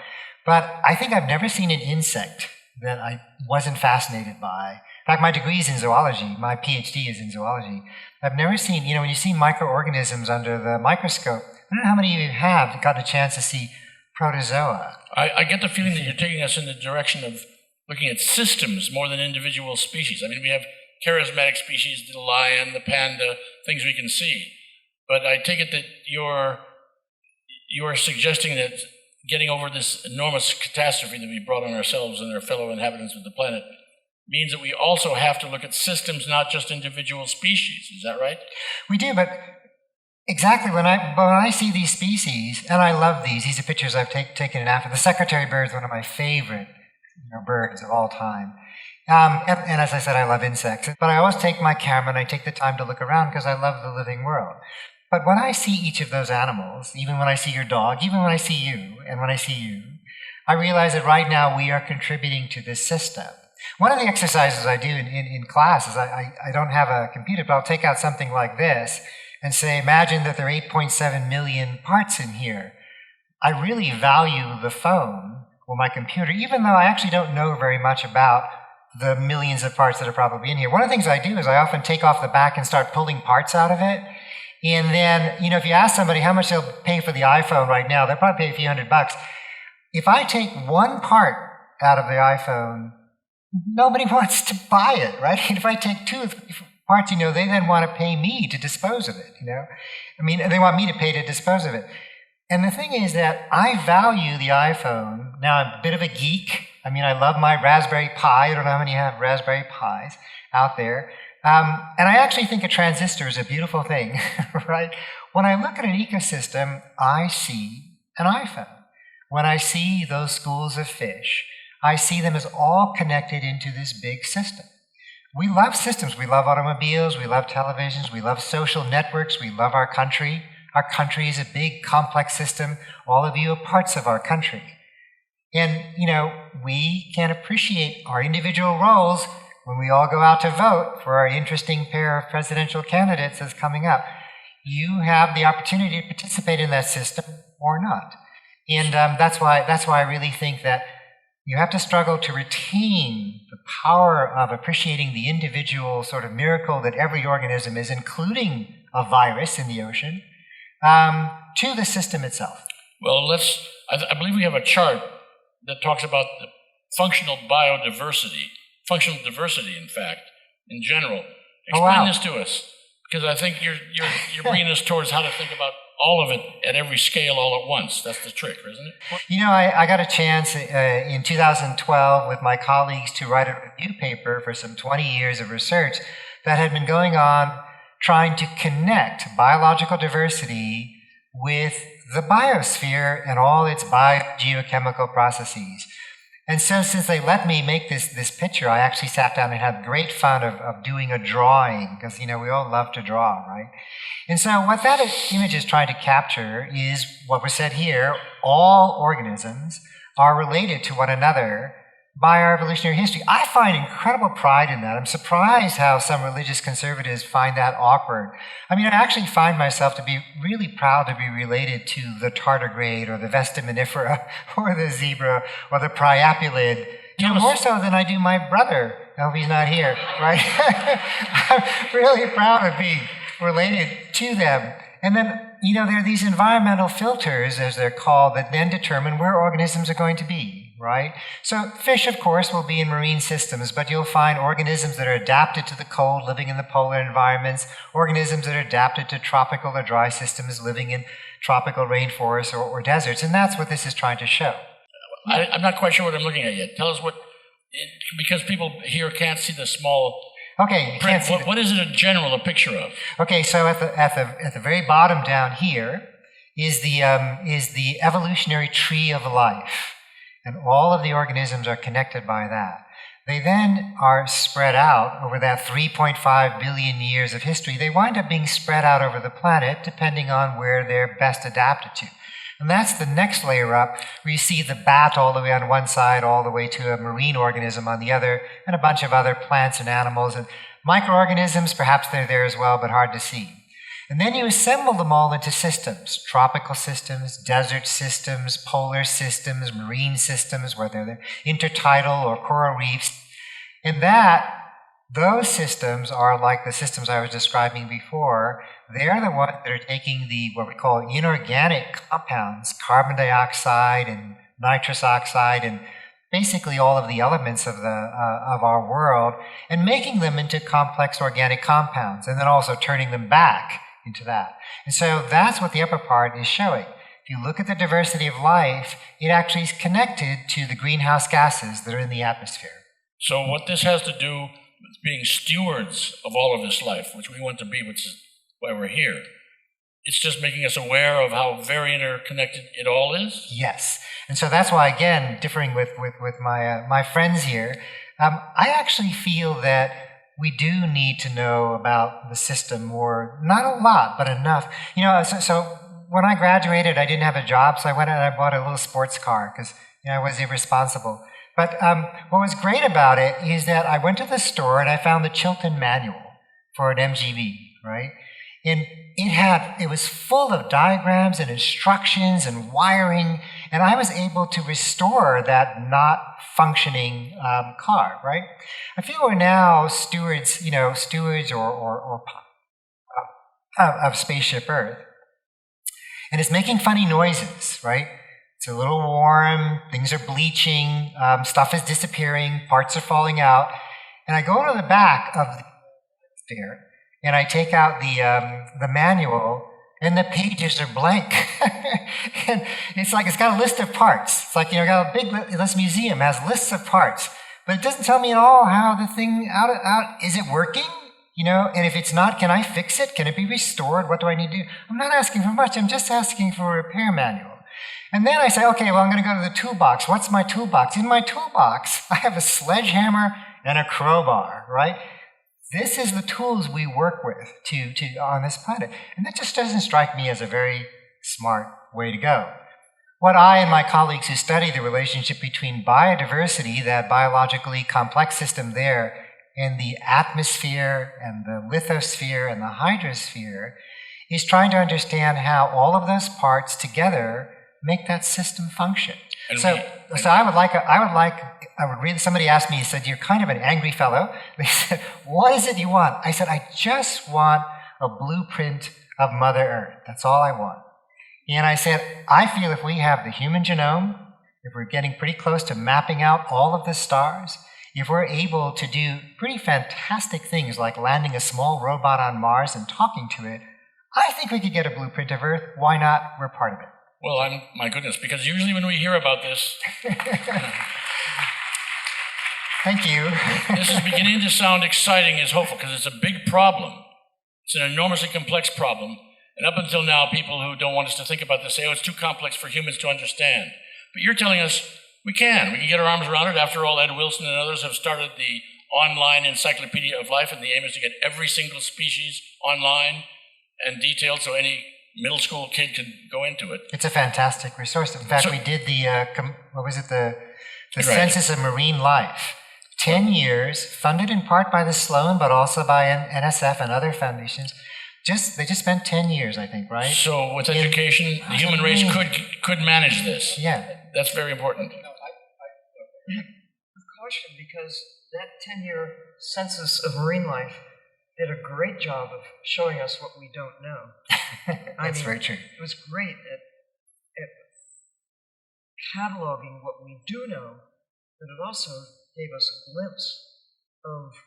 But I think I've never seen an insect that I wasn't fascinated by. In fact, my degree is in zoology. My PhD is in zoology. I've never seen, when you see microorganisms under the microscope, I don't know how many of you have gotten a chance to see protozoa. I get the feeling that you're taking us in the direction of looking at systems more than individual species. We have charismatic species, the lion, the panda, things we can see. But I take it that you're suggesting that getting over this enormous catastrophe that we brought on ourselves and our fellow inhabitants of the planet means that we also have to look at systems, not just individual species. Is that right? We do, but exactly when I see these species, and I love these are pictures I've taken in Africa. The secretary bird is one of my favorite birds of all time. And as I said, I love insects. But I always take my camera and I take the time to look around because I love the living world. But when I see each of those animals, even when I see your dog, even when I see you, and when I see you, I realize that right now we are contributing to this system. One of the exercises I do in class is I don't have a computer, but I'll take out something like this, and say, imagine that there are 8.7 million parts in here. I really value the phone or my computer, even though I actually don't know very much about the millions of parts that are probably in here. One of the things I do is I often take off the back and start pulling parts out of it. And then, if you ask somebody how much they'll pay for the iPhone right now, they'll probably pay a few $100. If I take one part out of the iPhone, nobody wants to buy it, right? If I take two parts, they then want to pay me to dispose of it, they want me to pay to dispose of it. And the thing is that I value the iPhone. Now, I'm a bit of a geek. I love my Raspberry Pi. I don't know how many have Raspberry Pis out there. And I actually think a transistor is a beautiful thing, right? When I look at an ecosystem, I see an iPhone. When I see those schools of fish, I see them as all connected into this big system. We love systems. We love automobiles. We love televisions. We love social networks. We love our country. Our country is a big, complex system. All of you are parts of our country. And, we can appreciate our individual roles when we all go out to vote for our interesting pair of presidential candidates that's coming up. You have the opportunity to participate in that system or not. And that's why I really think that you have to struggle to retain the power of appreciating the individual sort of miracle that every organism is, including a virus in the ocean, to the system itself. Well, I believe we have a chart that talks about the functional biodiversity, functional diversity, in fact, in general. Explain this to us, because I think you're bringing us towards how to think about all of it at every scale all at once. That's the trick, isn't it? I got a chance in 2012 with my colleagues to write a review paper for some 20 years of research that had been going on trying to connect biological diversity with the biosphere and all its biogeochemical processes. And so since they let me make this picture, I actually sat down and had great fun of doing a drawing, because, we all love to draw, right? And so what that image is trying to capture is what was said here: all organisms are related to one another by our evolutionary history. I find incredible pride in that. I'm surprised how some religious conservatives find that awkward. I actually find myself to be really proud to be related to the tardigrade or the vestiminifera or the zebra or the priapulid, more so than I do my brother. I hope he's not here, right? I'm really proud of being related to them. And then, there are these environmental filters, as they're called, that then determine where organisms are going to be, right? So fish, of course, will be in marine systems, but you'll find organisms that are adapted to the cold, living in the polar environments, organisms that are adapted to tropical or dry systems, living in tropical rainforests or deserts, and that's what this is trying to show. I'm not quite sure what I'm looking at yet. Tell us because people here can't see the small... Okay, you can't see what is it in general a picture of? Okay, so at the very bottom down here is the evolutionary tree of life, and all of the organisms are connected by that. They then are spread out over that 3.5 billion years of history. They wind up being spread out over the planet depending on where they're best adapted to. And that's the next layer up, where you see the bat all the way on one side, all the way to a marine organism on the other, and a bunch of other plants and animals. And microorganisms, perhaps they're there as well, but hard to see. And then you assemble them all into systems: tropical systems, desert systems, polar systems, marine systems, whether they're intertidal or coral reefs. And those systems are like the systems I was describing before. They're the ones that are taking what we call inorganic compounds, carbon dioxide and nitrous oxide, and basically all of the elements of our world, and making them into complex organic compounds, and then also turning them back into that. And so that's what the upper part is showing. If you look at the diversity of life, it actually is connected to the greenhouse gases that are in the atmosphere. So what this has to do with being stewards of all of this life, which we want to be, which is why we're here, it's just making us aware of how very interconnected it all is? Yes. And so that's why, again, differing with my friends here, I actually feel that we do need to know about the system more, not a lot, but enough. So when I graduated, I didn't have a job, so I went and I bought a little sports car because I was irresponsible. But what was great about it is that I went to the store and I found the Chilton manual for an MGB, right? And it was full of diagrams and instructions and wiring, and I was able to restore that not functioning car, right? I feel we're now stewards of Spaceship Earth. And it's making funny noises, right? It's a little warm, things are bleaching, stuff is disappearing, parts are falling out. And I go to the back of the sphere, and I take out the manual, and the pages are blank. And it's like it's got a list of parts. It's like, got a big this museum has lists of parts, but it doesn't tell me at all how the thing is it working? And if it's not, can I fix it? Can it be restored? What do I need to do? I'm not asking for much. I'm just asking for a repair manual. And then I say, okay, well, I'm going to go to the toolbox. What's my toolbox? In my toolbox, I have a sledgehammer and a crowbar, right? This is the tools we work with on this planet. And that just doesn't strike me as a very smart way to go. What I and my colleagues who study the relationship between biodiversity, that biologically complex system there, and the atmosphere and the lithosphere and the hydrosphere, is trying to understand how all of those parts together make that system function. So somebody asked me, he said, you're kind of an angry fellow. They said, what is it you want? I said, I just want a blueprint of Mother Earth. That's all I want. And I said, I feel if we have the human genome, if we're getting pretty close to mapping out all of the stars, if we're able to do pretty fantastic things like landing a small robot on Mars and talking to it, I think we could get a blueprint of Earth. Why not? We're part of it. Well, my goodness, because usually when we hear about this, thank you. This is beginning to sound exciting as hopeful, because it's a big problem. It's an enormously complex problem. And up until now, people who don't want us to think about this say, oh, it's too complex for humans to understand. But you're telling us we can get our arms around it. After all, Ed Wilson and others have started the online encyclopedia of life, and the aim is to get every single species online and detailed so any middle school kid can go into it. It's a fantastic resource. In fact, we did the Census of Marine Life. 10 years, funded in part by the Sloan, but also by NSF and other foundations. They just spent 10 years, I think, right? So with education, the human race could manage this. Yeah. That's very important. With caution, because that 10-year census of marine life did a great job of showing us what we don't know. That's very true. It was great at cataloging what we do know, but it also gave us a glimpse of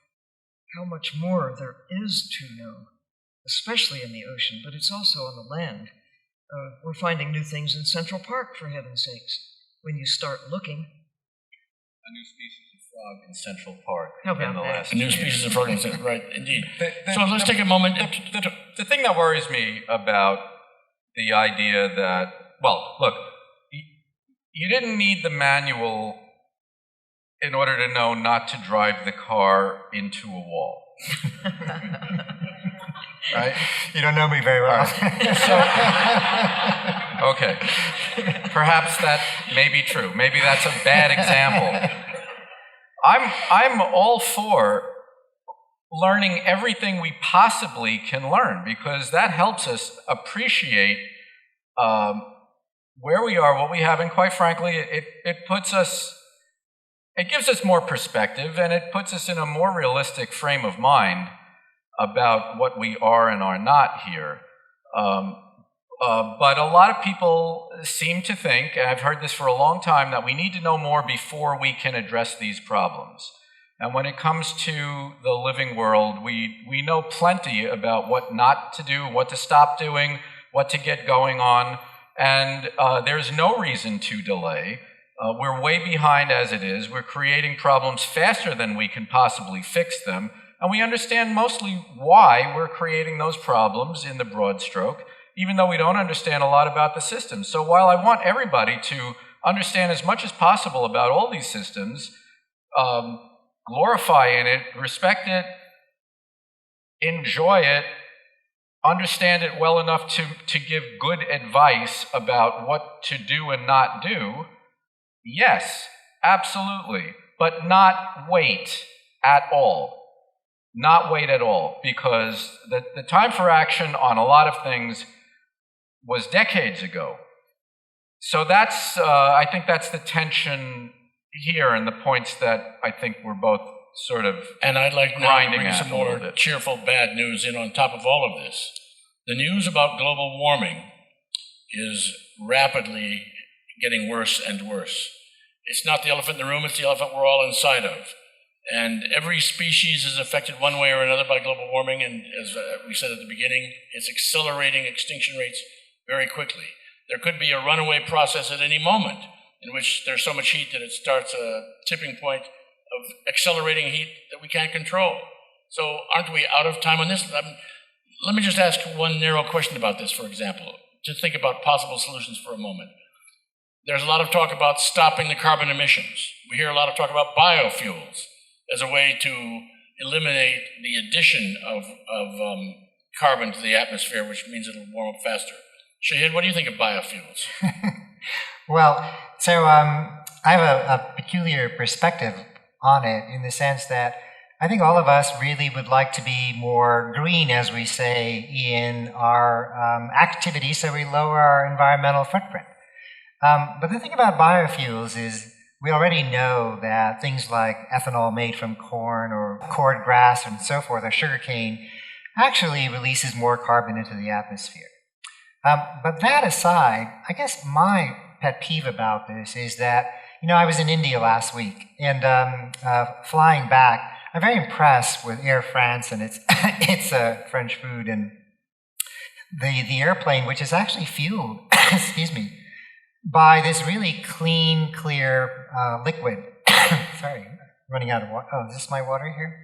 how much more there is to know, especially in the ocean, but it's also on the land. We're finding new things in Central Park, for heaven's sakes, when you start looking. A new species of frog in Central Park. How about that? A new species of frog in Central Park, right, indeed. So let's take a moment. The thing that worries me about the idea that, well, look, you didn't need the manual in order to know not to drive the car into a wall. Right? You don't know me very well. Right. So, okay. Perhaps that may be true. Maybe that's a bad example. I'm all for learning everything we possibly can learn, because that helps us appreciate where we are, what we have, and quite frankly, it gives us more perspective, and it puts us in a more realistic frame of mind about what we are and are not here. But a lot of people seem to think, and I've heard this for a long time, that we need to know more before we can address these problems. And when it comes to the living world, we know plenty about what not to do, what to stop doing, what to get going on, and there's no reason to delay. We're way behind as it is. We're creating problems faster than we can possibly fix them. And we understand mostly why we're creating those problems in the broad stroke, even though we don't understand a lot about the system. So while I want everybody to understand as much as possible about all these systems, glorify in it, respect it, enjoy it, understand it well enough to give good advice about what to do and not do, yes, absolutely, but not wait at all. not wait at all, because the time for action on a lot of things was decades ago. So that's, I think that's the tension here and the points that I think we're both sort of And I'd like now to grinding bring at some a little more bit. cheerful bad news in on top of all of this. The news about global warming is rapidly getting worse and worse. It's not the elephant in the room, it's the elephant we're all inside of. And every species is affected one way or another by global warming, and as we said at the beginning, it's accelerating extinction rates very quickly. There could be a runaway process at any moment in which there's so much heat that it starts a tipping point of accelerating heat that we can't control. So aren't we out of time on this? Let me just ask one narrow question about this, for example, to think about possible solutions for a moment. There's a lot of talk about stopping the carbon emissions. We hear a lot of talk about biofuels as a way to eliminate the addition of carbon to the atmosphere, which means it'll warm up faster. Shahid, what do you think of biofuels? Well, so I have a peculiar perspective on it in the sense that I think all of us really would like to be more green, as we say, in our activities, so we lower our environmental footprint. But the thing about biofuels is we already know that things like ethanol made from corn or cord grass and so forth, or sugarcane, actually releases more carbon into the atmosphere. But that aside, I guess my pet peeve about this is that, I was in India last week, and flying back, I'm very impressed with Air France and its French food, and the airplane, which is actually fueled, excuse me, by this really clean, clear liquid. Sorry, running out of water. Oh, is this my water here?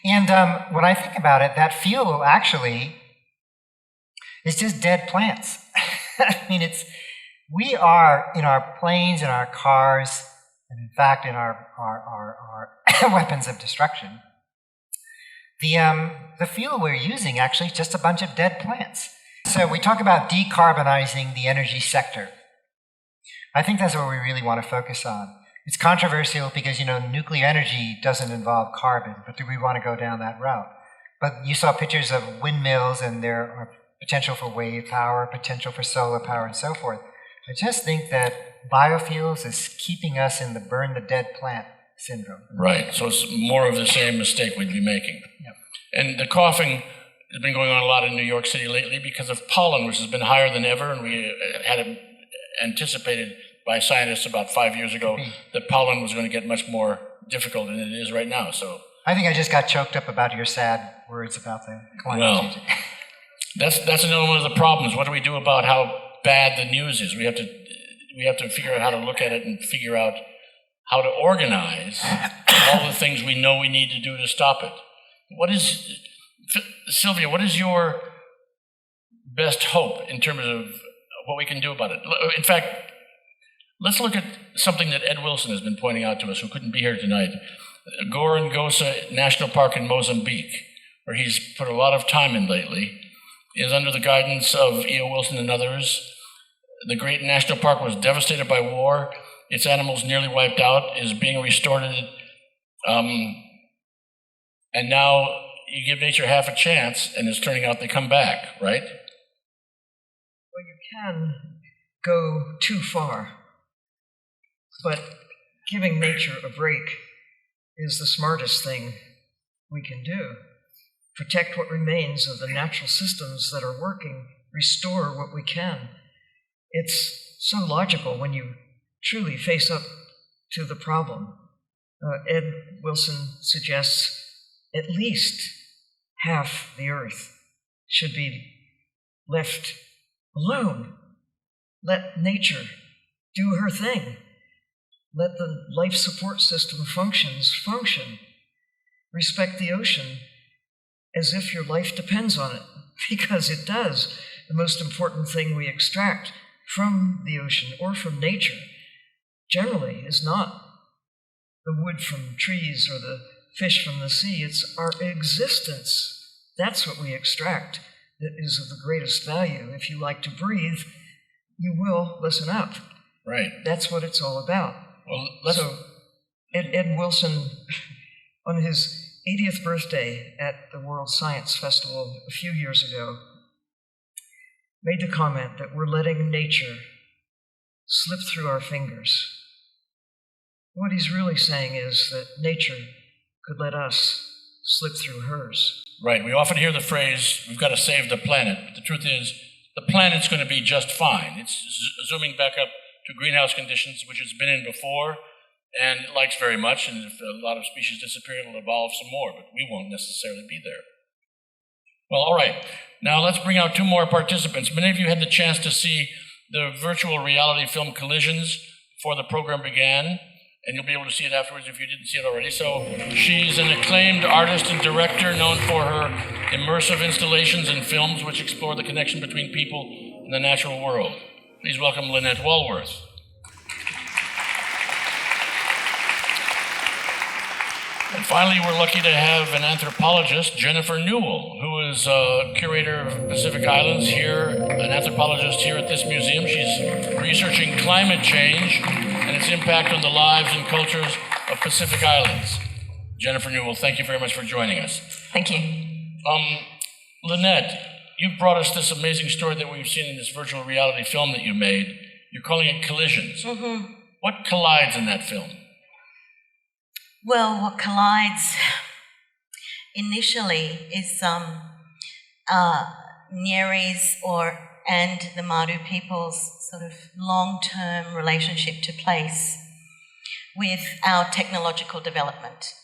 And when I think about it, that fuel actually is just dead plants. I mean, we are in our planes, in our cars, and in fact in our weapons of destruction. The fuel we're using actually is just a bunch of dead plants. So we talk about decarbonizing the energy sector. I think that's what we really want to focus on. It's controversial because, nuclear energy doesn't involve carbon, but do we want to go down that route? But you saw pictures of windmills, and there are potential for wave power, potential for solar power, and so forth. I just think that biofuels is keeping us in the burn the dead plant syndrome. Right, so it's more of the same mistake we'd be making. Yep. And the coughing has been going on a lot in New York City lately because of pollen, which has been higher than ever, and we had it anticipated by scientists about 5 years ago that pollen was going to get much more difficult than it is right now. So I think I just got choked up about your sad words about the climate change. That's another one of the problems. What do we do about how bad the news is? We have to figure out how to look at it and figure out how to organize all the things we know we need to do to stop it. Sylvia, what is your best hope in terms of what we can do about it? In fact, let's look at something that Ed Wilson has been pointing out to us, who couldn't be here tonight. Gorongosa National Park in Mozambique, where he's put a lot of time in lately, is under the guidance of E.O. Wilson and others. The great national park was devastated by war. Its animals nearly wiped out, is being restored. And now you give nature half a chance, and it's turning out they come back, right? Well, you can go too far, but giving nature a break is the smartest thing we can do. Protect what remains of the natural systems that are working, restore what we can. It's so logical when you truly face up to the problem. Ed Wilson suggests at least half the Earth should be left alone. Let nature do her thing. Let the life support system function. Respect the ocean as if your life depends on it, because it does. The most important thing we extract from the ocean or from nature generally is not the wood from trees or the fish from the sea. It's our existence. That's what we extract that is of the greatest value. If you like to breathe, you will listen up. Right. That's what it's all about. Well, So Ed Wilson, on his 80th birthday at the World Science Festival a few years ago made the comment that we're letting nature slip through our fingers. What he's really saying is that nature could let us slip through hers. Right. We often hear the phrase, we've got to save the planet. But the truth is, the planet's going to be just fine. It's zooming back up to greenhouse conditions, which it's been in before, and it likes very much. And if a lot of species disappear, it'll evolve some more, but we won't necessarily be there. Well, all right. Now let's bring out two more participants. Many of you had the chance to see the virtual reality film Collisions before the program began, and you'll be able to see it afterwards if you didn't see it already. So she's an acclaimed artist and director known for her immersive installations and films which explore the connection between people and the natural world. Please welcome Lynette Wallworth. And finally, we're lucky to have an anthropologist, Jennifer Newell, who is curator of Pacific Islands here, an anthropologist here at this museum. She's researching climate change and its impact on the lives and cultures of Pacific Islands. Jennifer Newell, thank you very much for joining us. Thank you. Lynette, you've brought us this amazing story that we've seen in this virtual reality film that you made. You're calling it Collisions. Mm-hmm. What collides in that film? Well, what collides initially is Nyeri's and the Madu people's sort of long-term relationship to place with our technological development.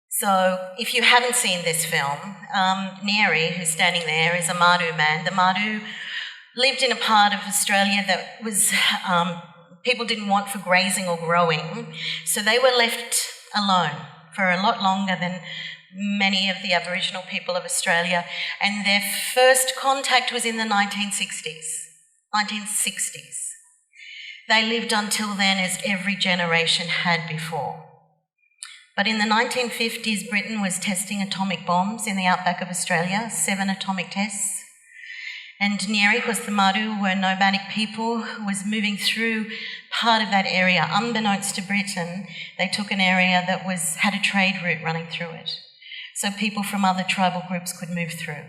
So if you haven't seen this film, Nyeri, who's standing there, is a Madu man. The Madu lived in a part of Australia that was people didn't want for grazing or growing, so they were left alone for a lot longer than many of the Aboriginal people of Australia, and their first contact was in the 1960s. They lived until then as every generation had before. But in the 1950s, Britain was testing atomic bombs in the outback of Australia, 7 atomic tests. And Nyeri, because the Madu were nomadic people, was moving through part of that area. Unbeknownst to Britain, they took an area that had a trade route running through it, so people from other tribal groups could move through.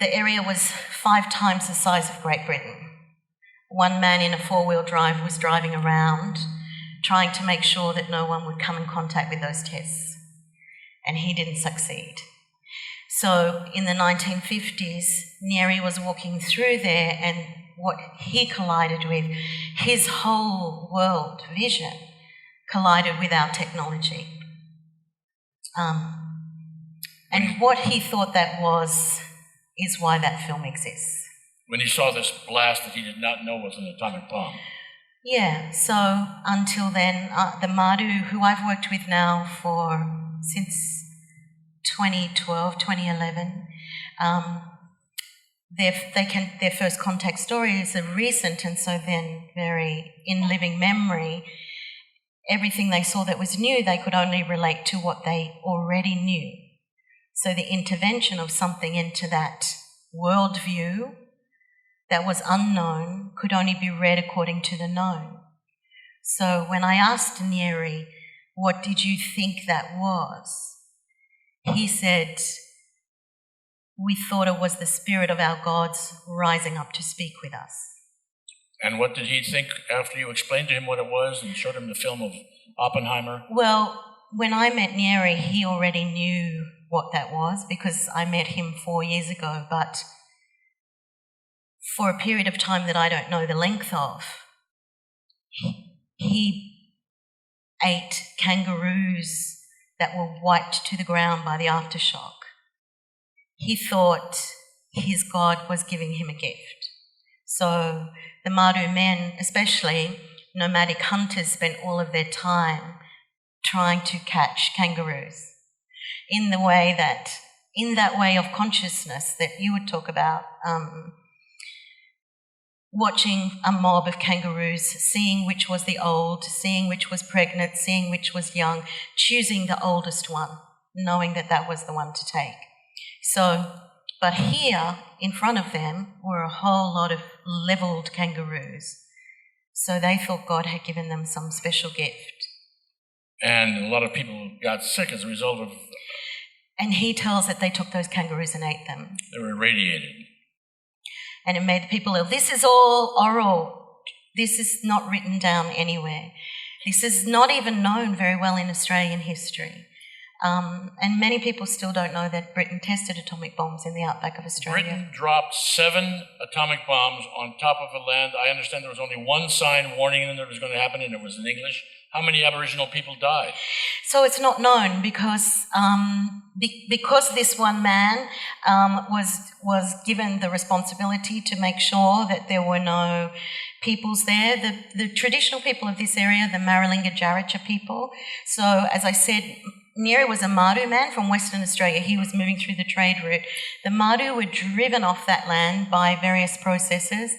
The area was 5 times the size of Great Britain. One man in a 4-wheel drive was driving around, trying to make sure that no one would come in contact with those tests, and he didn't succeed. So in the 1950s, Nyeri was walking through there, and what he collided with, his whole world vision collided with our technology. And what he thought that was is why that film exists. When he saw this blast that he did not know was an atomic bomb. Yeah, so until then, the Madu, who I've worked with now since 2012, 2011, their first contact story is a recent, and so then very in living memory. Everything they saw that was new, they could only relate to what they already knew. So the intervention of something into that worldview that was unknown could only be read according to the known. So when I asked Nyeri, what did you think that was? He said, we thought it was the spirit of our gods rising up to speak with us. And what did he think after you explained to him what it was and showed him the film of Oppenheimer? Well, when I met Nyeri, he already knew what that was because I met him 4 years ago, but for a period of time that I don't know the length of, he ate kangaroos that were wiped to the ground by the aftershock. He thought his God was giving him a gift. So the Madu men, especially nomadic hunters, spent all of their time trying to catch kangaroos in that way of consciousness that you would talk about, watching a mob of kangaroos, seeing which was the old, seeing which was pregnant, seeing which was young, choosing the oldest one, knowing that that was the one to take. So, but here in front of them were a whole lot of levelled kangaroos. So they thought God had given them some special gift. And a lot of people got sick as a result of... And he tells that they took those kangaroos and ate them. They were irradiated. And it made the people ill. This is all oral. This is not written down anywhere. This is not even known very well in Australian history. And many people still don't know that Britain tested atomic bombs in the outback of Australia. Britain dropped 7 atomic bombs on top of a land. I understand there was only one sign warning them that it was going to happen, and it was in English. How many Aboriginal people died? So it's not known because this one man was given the responsibility to make sure that there were no peoples there. The traditional people of this area, the Maralinga Jarraja people. So as I said, Neri was a Madu man from Western Australia. He was moving through the trade route. The Madu were driven off that land by various processes.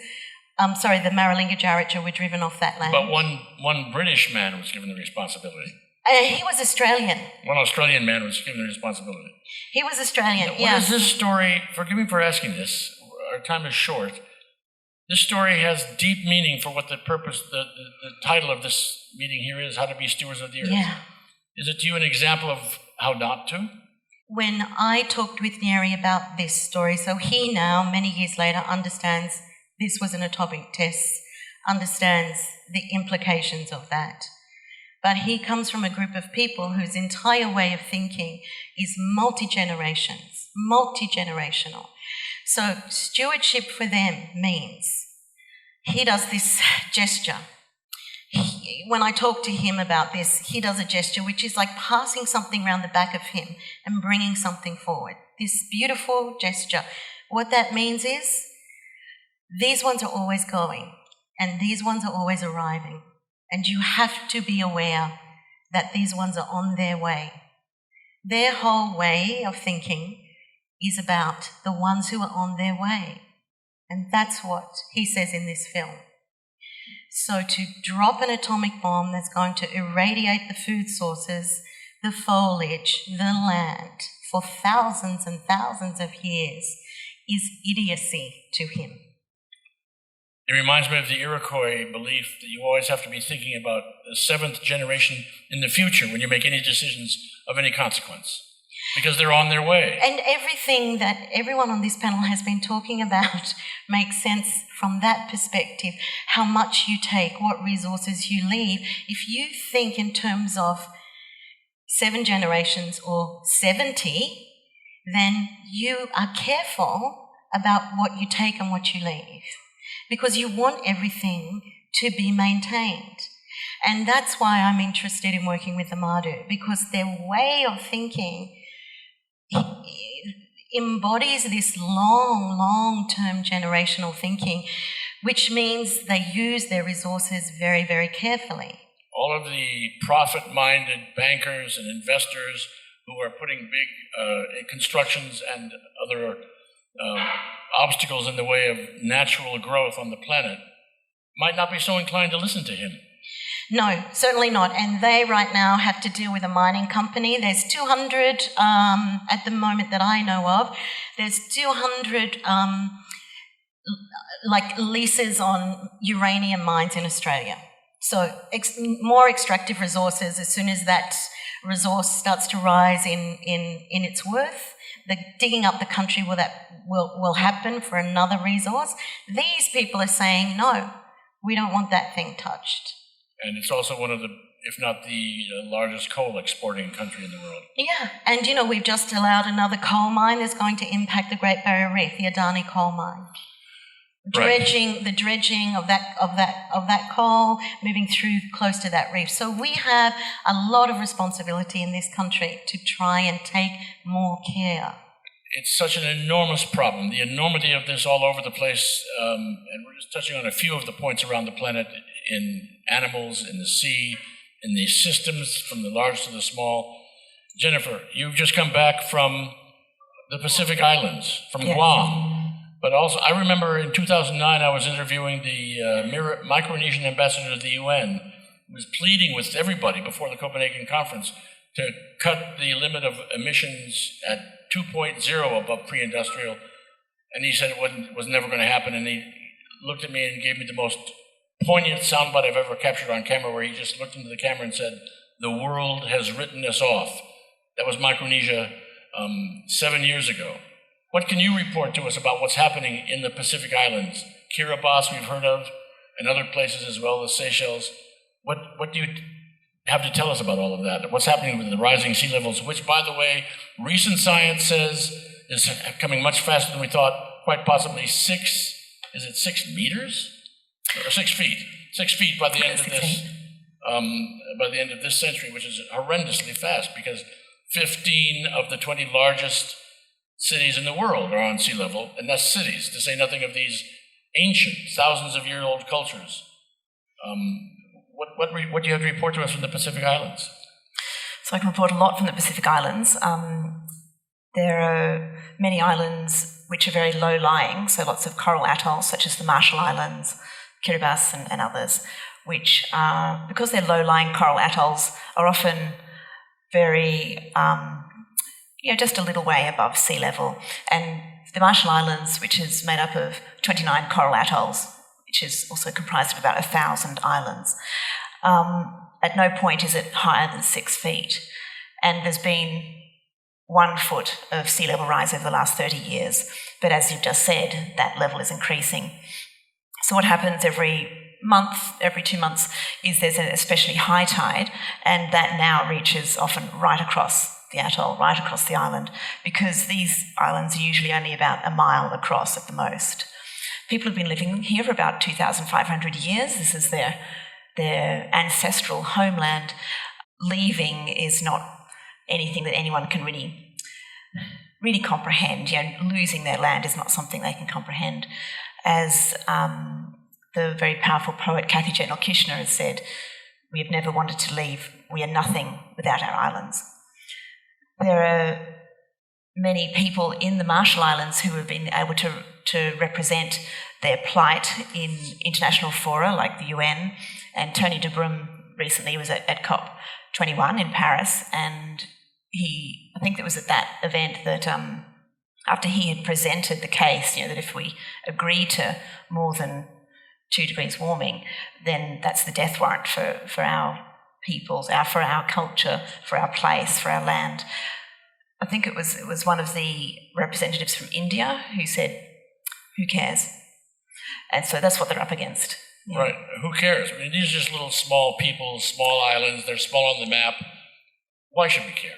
The Maralinga Jarraja were driven off that land. But one British man was given the responsibility. He was Australian. One Australian man was given the responsibility. He was Australian, Now, yeah. what is this story? Forgive me for asking this. Our time is short. This story has deep meaning for what the purpose, the title of this meeting here is, How to Be Stewards of the Earth. Yeah. Is it to you an example of how not to? When I talked with Neri about this story, so he now, many years later, understands this was an atomic test, understands the implications of that. But he comes from a group of people whose entire way of thinking is multi-generational. So stewardship for them means he does this gesture. When I talk to him about this, he does a gesture which is like passing something around the back of him and bringing something forward. This beautiful gesture. What that means is these ones are always going and these ones are always arriving. And you have to be aware that these ones are on their way. Their whole way of thinking is about the ones who are on their way. And that's what he says in this film. So to drop an atomic bomb that's going to irradiate the food sources, the foliage, the land for thousands and thousands of years is idiocy to him. It reminds me of the Iroquois belief that you always have to be thinking about the 7th generation in the future when you make any decisions of any consequence, because they're on their way. And everything that everyone on this panel has been talking about makes sense from that perspective. How much you take, what resources you leave. If you think in terms of 7 generations or 70, then you are careful about what you take and what you leave, because you want everything to be maintained. And that's why I'm interested in working with the Madu, because their way of thinking embodies this long-term generational thinking, which means they use their resources very, very carefully. All of the profit-minded bankers and investors who are putting big constructions and other obstacles in the way of natural growth on the planet might not be so inclined to listen to him. No, certainly not. And they right now have to deal with a mining company. There's 200, at the moment that I know of, there's 200 leases on uranium mines in Australia. So more extractive resources, as soon as that resource starts to rise in its worth, the digging up the country will happen for another resource. These people are saying, no, we don't want that thing touched. And it's also one of the, if not the largest coal exporting country in the world. Yeah, and we've just allowed another coal mine that's going to impact the Great Barrier Reef, the Adani coal mine. The dredging of that coal, moving through close to that reef. So we have a lot of responsibility in this country to try and take more care. It's such an enormous problem, the enormity of this all over the place, and we're just touching on a few of the points around the planet, in animals, in the sea, in the systems, from the large to the small. Jennifer, you've just come back from the Pacific Islands, from Guam. But also, I remember in 2009, I was interviewing the Micronesian ambassador to the UN, who was pleading with everybody before the Copenhagen conference to cut the limit of emissions at 2.0 above pre-industrial. And he said it was never going to happen. And he looked at me and gave me the most poignant soundbite I've ever captured on camera, where he just looked into the camera and said, the world has written us off. That was Micronesia 7 years ago. What can you report to us about what's happening in the Pacific Islands? Kiribati we've heard of, and other places as well, the Seychelles. What do you have to tell us about all of that? What's happening with the rising sea levels, which, by the way, recent science says is coming much faster than we thought, quite possibly 6 meters? Or 6 feet. 6 feet by the end of this, by the end of this century, which is horrendously fast, because 15 of the 20 largest cities in the world are on sea level, and that's cities, to say nothing of these ancient, thousands of year old cultures. What do you have to report to us from the Pacific Islands? So I can report a lot from the Pacific Islands. There are many islands which are very low-lying, so lots of coral atolls, such as the Marshall Islands, Kiribati and others, which, because they're low-lying coral atolls, are often very, just a little way above sea level. And the Marshall Islands, which is made up of 29 coral atolls, which is also comprised of about 1,000 islands, at no point is it higher than 6 feet. And there's been 1 foot of sea level rise over the last 30 years. But as you've just said, that level is increasing. So what happens every month, every 2 months, is there's an especially high tide, and that now reaches often right across the atoll, right across the island, because these islands are usually only about a mile across at the most. People have been living here for about 2,500 years. This is their ancestral homeland. Leaving is not anything that anyone can really comprehend. Losing their land is not something they can comprehend. As the very powerful poet Kathy Jekyll Kishner has said, we have never wanted to leave. We are nothing without our islands. There are many people in the Marshall Islands who have been able to represent their plight in international fora like the UN, and Tony de Brum recently was at COP21 in Paris, and I think it was at that event that after he had presented the case, that if we agree to more than 2 degrees warming, then that's the death warrant for our peoples, for our culture, for our place, for our land. I think it was one of the representatives from India who said, who cares? And so that's what they're up against. Yeah. Right, who cares? I mean, these are just little small peoples, small islands, they're small on the map. Why should we care?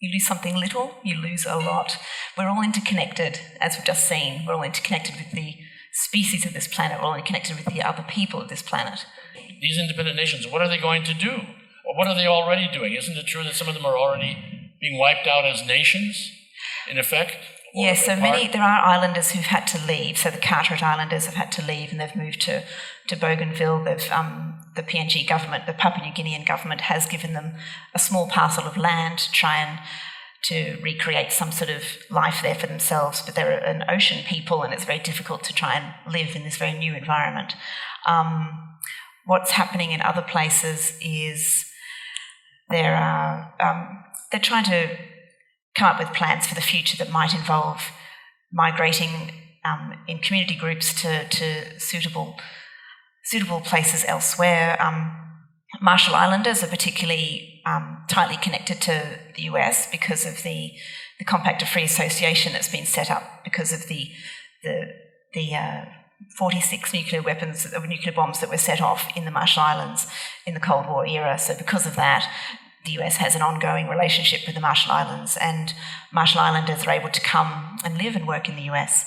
You lose something little, you lose a lot. We're all interconnected, as we've just seen. We're all interconnected with the species of this planet. We're all interconnected with the other people of this planet. These independent nations, what are they going to do? Or what are they already doing? Isn't it true that some of them are already being wiped out as nations, in effect? Yes, so there are islanders who've had to leave. So the Carteret Islanders have had to leave, and they've moved to Bougainville. The PNG government, the Papua New Guinean government, has given them a small parcel of land to try and to recreate some sort of life there for themselves. But they're an ocean people, and it's very difficult to try and live in this very new environment. What's happening in other places is they're trying to come up with plans for the future that might involve migrating in community groups to suitable places elsewhere. Marshall Islanders are particularly tightly connected to the US because of the Compact of Free Association that's been set up because of the 46 nuclear bombs that were set off in the Marshall Islands in the Cold War era. So because of that, the US has an ongoing relationship with the Marshall Islands, and Marshall Islanders are able to come and live and work in the US.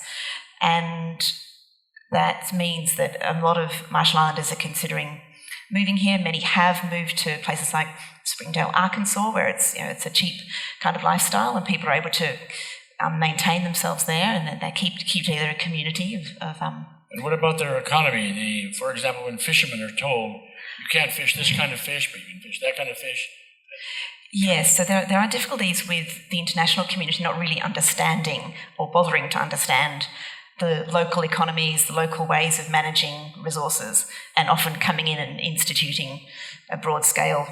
And that means that a lot of Marshall Islanders are considering moving here. Many have moved to places like Springdale, Arkansas, where it's a cheap kind of lifestyle, and people are able to maintain themselves there, and then they keep together a community of And what about their economy? For example, when fishermen are told, you can't fish this kind of fish, but you can fish that kind of fish. Yes, so there are difficulties with the international community not really understanding or bothering to understand the local economies, the local ways of managing resources, and often coming in and instituting a broad-scale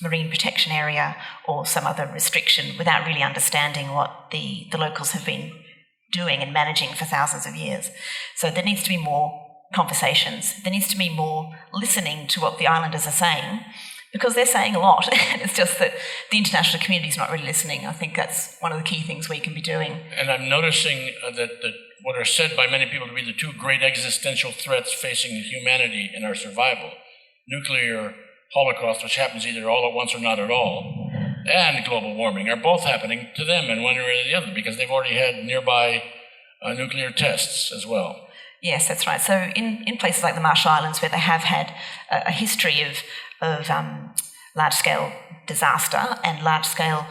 marine protection area or some other restriction without really understanding what the locals have been doing and managing for thousands of years. So there needs to be more conversations. There needs to be more listening to what the islanders are saying, because they're saying a lot. It's just that the international community is not really listening. I think that's one of the key things we can be doing. And I'm noticing that what are said by many people to be the two great existential threats facing humanity in our survival, nuclear holocaust, which happens either all at once or not at all, and global warming, are both happening to them in one way or the other, because they've already had nearby nuclear tests as well. Yes, that's right. So in places like the Marshall Islands, where they have had a history of large-scale disaster and large-scale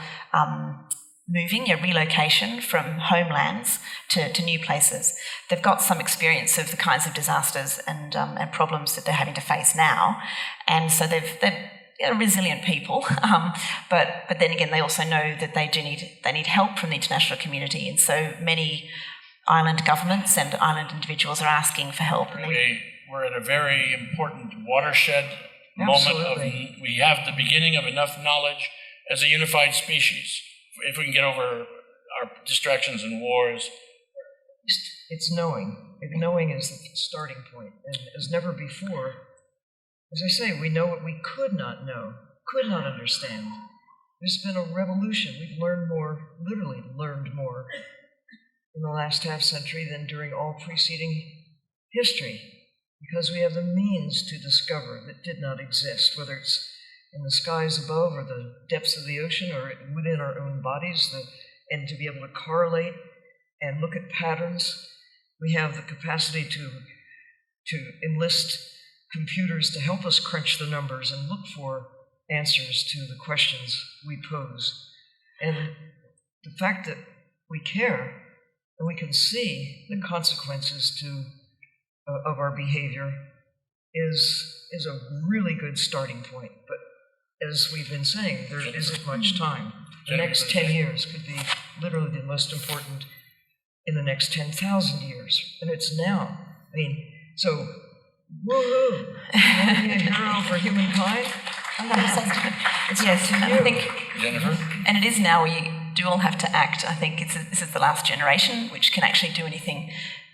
moving, relocation from homelands to new places, they've got some experience of the kinds of disasters and problems that they're having to face now, and so they're resilient people. But then again, they also know that they need help from the international community, and so many island governments and island individuals are asking for help. We're at a very important watershed moment. We have the beginning of enough knowledge as a unified species. If we can get over our distractions and wars. It's knowing. Knowing is the starting point. And as never before, as I say, we know what we could not know, could not understand. There's been a revolution. We've learned more, literally learned more in the last half century than during all preceding history, because we have the means to discover that did not exist, whether it's in the skies above or the depths of the ocean or within our own bodies, and to be able to correlate and look at patterns. We have the capacity to enlist computers to help us crunch the numbers and look for answers to the questions we pose. And the fact that we care and we can see the consequences of our behavior is a really good starting point. But as we've been saying, there isn't much time. The next 10 years could be literally the most important in the next 10,000 years. And it's now. I mean, so, woohoo! You want to be a hero for humankind? Yes, I think, Jennifer? and it is now. We do all have to act. I think this is the last generation which can actually do anything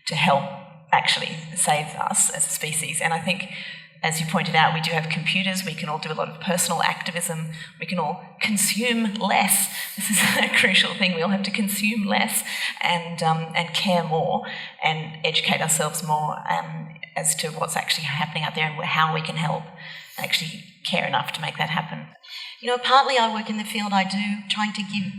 to help actually save us as a species. And I think, as you pointed out, we do have computers. We can all do a lot of personal activism. We can all consume less. This is a crucial thing. We all have to consume less and care more and educate ourselves more as to what's actually happening out there and how we can help and actually care enough to make that happen. Partly I work in the field I do, trying to give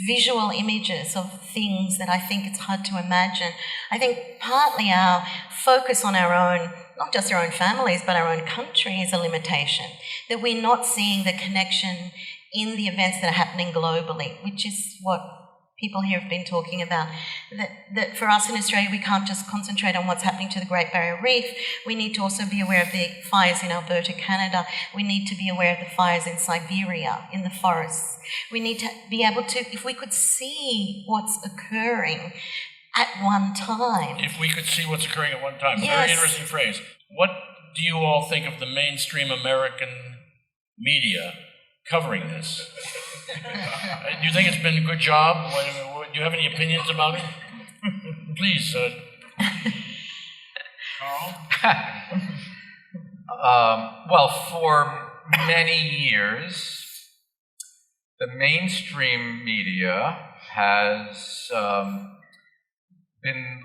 visual images of things that I think it's hard to imagine. I think partly our focus on our own, not just our own families, but our own country is a limitation, that we're not seeing the connection in the events that are happening globally, which is what people here have been talking about, that for us in Australia, we can't just concentrate on what's happening to the Great Barrier Reef. We need to also be aware of the fires in Alberta, Canada. We need to be aware of the fires in Siberia, in the forests. We need to be able to, if we could see what's occurring at one time. If we could see what's occurring at one time. Yes. Very interesting phrase. What do you all think of the mainstream American media covering this? Do you think it's been a good job? Do you have any opinions about it? Please, Carl? Well, for many years, the mainstream media has been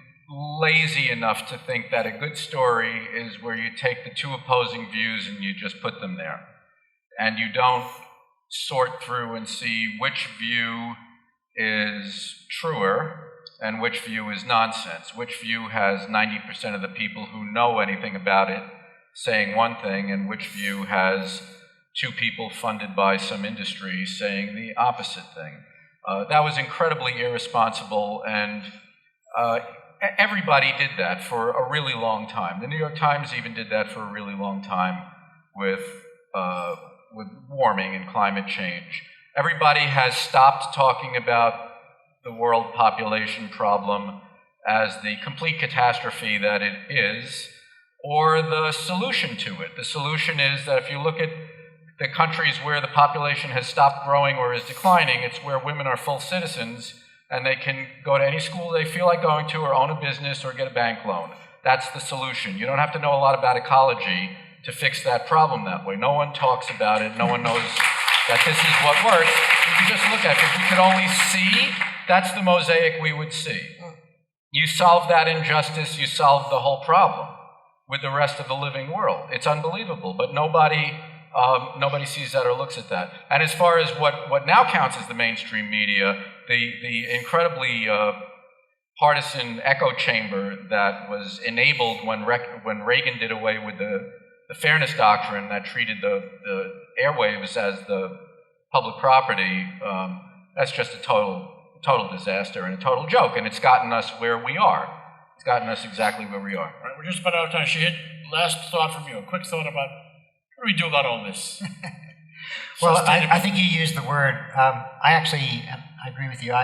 lazy enough to think that a good story is where you take the two opposing views and you just put them there. And you don't sort through and see which view is truer and which view is nonsense, which view has 90% of the people who know anything about it saying one thing, and which view has two people funded by some industry saying the opposite thing. That was incredibly irresponsible, and everybody did that for a really long time. The New York Times even did that for a really long time with warming and climate change. Everybody has stopped talking about the world population problem as the complete catastrophe that it is, or the solution to it. The solution is that if you look at the countries where the population has stopped growing or is declining, it's where women are full citizens and they can go to any school they feel like going to, or own a business, or get a bank loan. That's the solution. You don't have to know a lot about ecology to fix that problem that way. No one talks about it. No one knows that this is what works. You just look at it. If we could only see, that's the mosaic we would see. You solve that injustice, you solve the whole problem with the rest of the living world. It's unbelievable, but nobody sees that or looks at that. And as far as what now counts as the mainstream media, the incredibly partisan echo chamber that was enabled when Reagan did away with the fairness doctrine that treated the airwaves as the public property, that's just a total disaster and a total joke, and it's gotten us where we are. It's gotten us exactly where we are. All right, we're just about out of time. Shahid, last thought from you, a quick thought about what do we do about all this? Well, I think you used the word, I agree with you.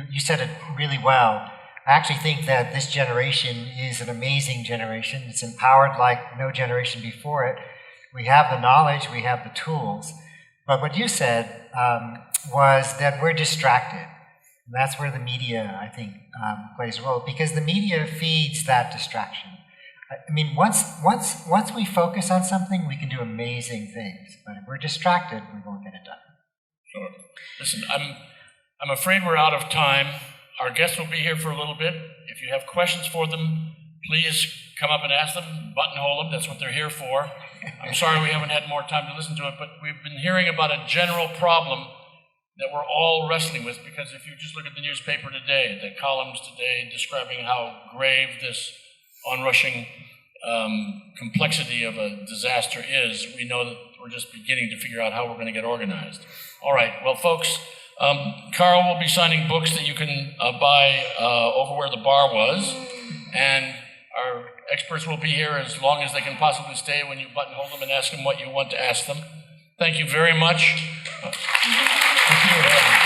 You said it really well. I actually think that this generation is an amazing generation. It's empowered like no generation before it. We have the knowledge, we have the tools. But what you said was that we're distracted. And that's where the media, I think, plays a role, because the media feeds that distraction. I mean, once we focus on something, we can do amazing things. But if we're distracted, we won't get it done. Sure. Listen, I'm afraid we're out of time. Our guests will be here for a little bit. If you have questions for them, please come up and ask them, buttonhole them. That's what they're here for. I'm sorry we haven't had more time to listen to it, but we've been hearing about a general problem that we're all wrestling with, because if you just look at the newspaper today, the columns today describing how grave this onrushing complexity of a disaster is, we know that we're just beginning to figure out how we're going to get organized. All right, well, folks, Carl will be signing books that you can buy over where the bar was, and our experts will be here as long as they can possibly stay when you buttonhole them and ask them what you want to ask them. Thank you very much. Thank you.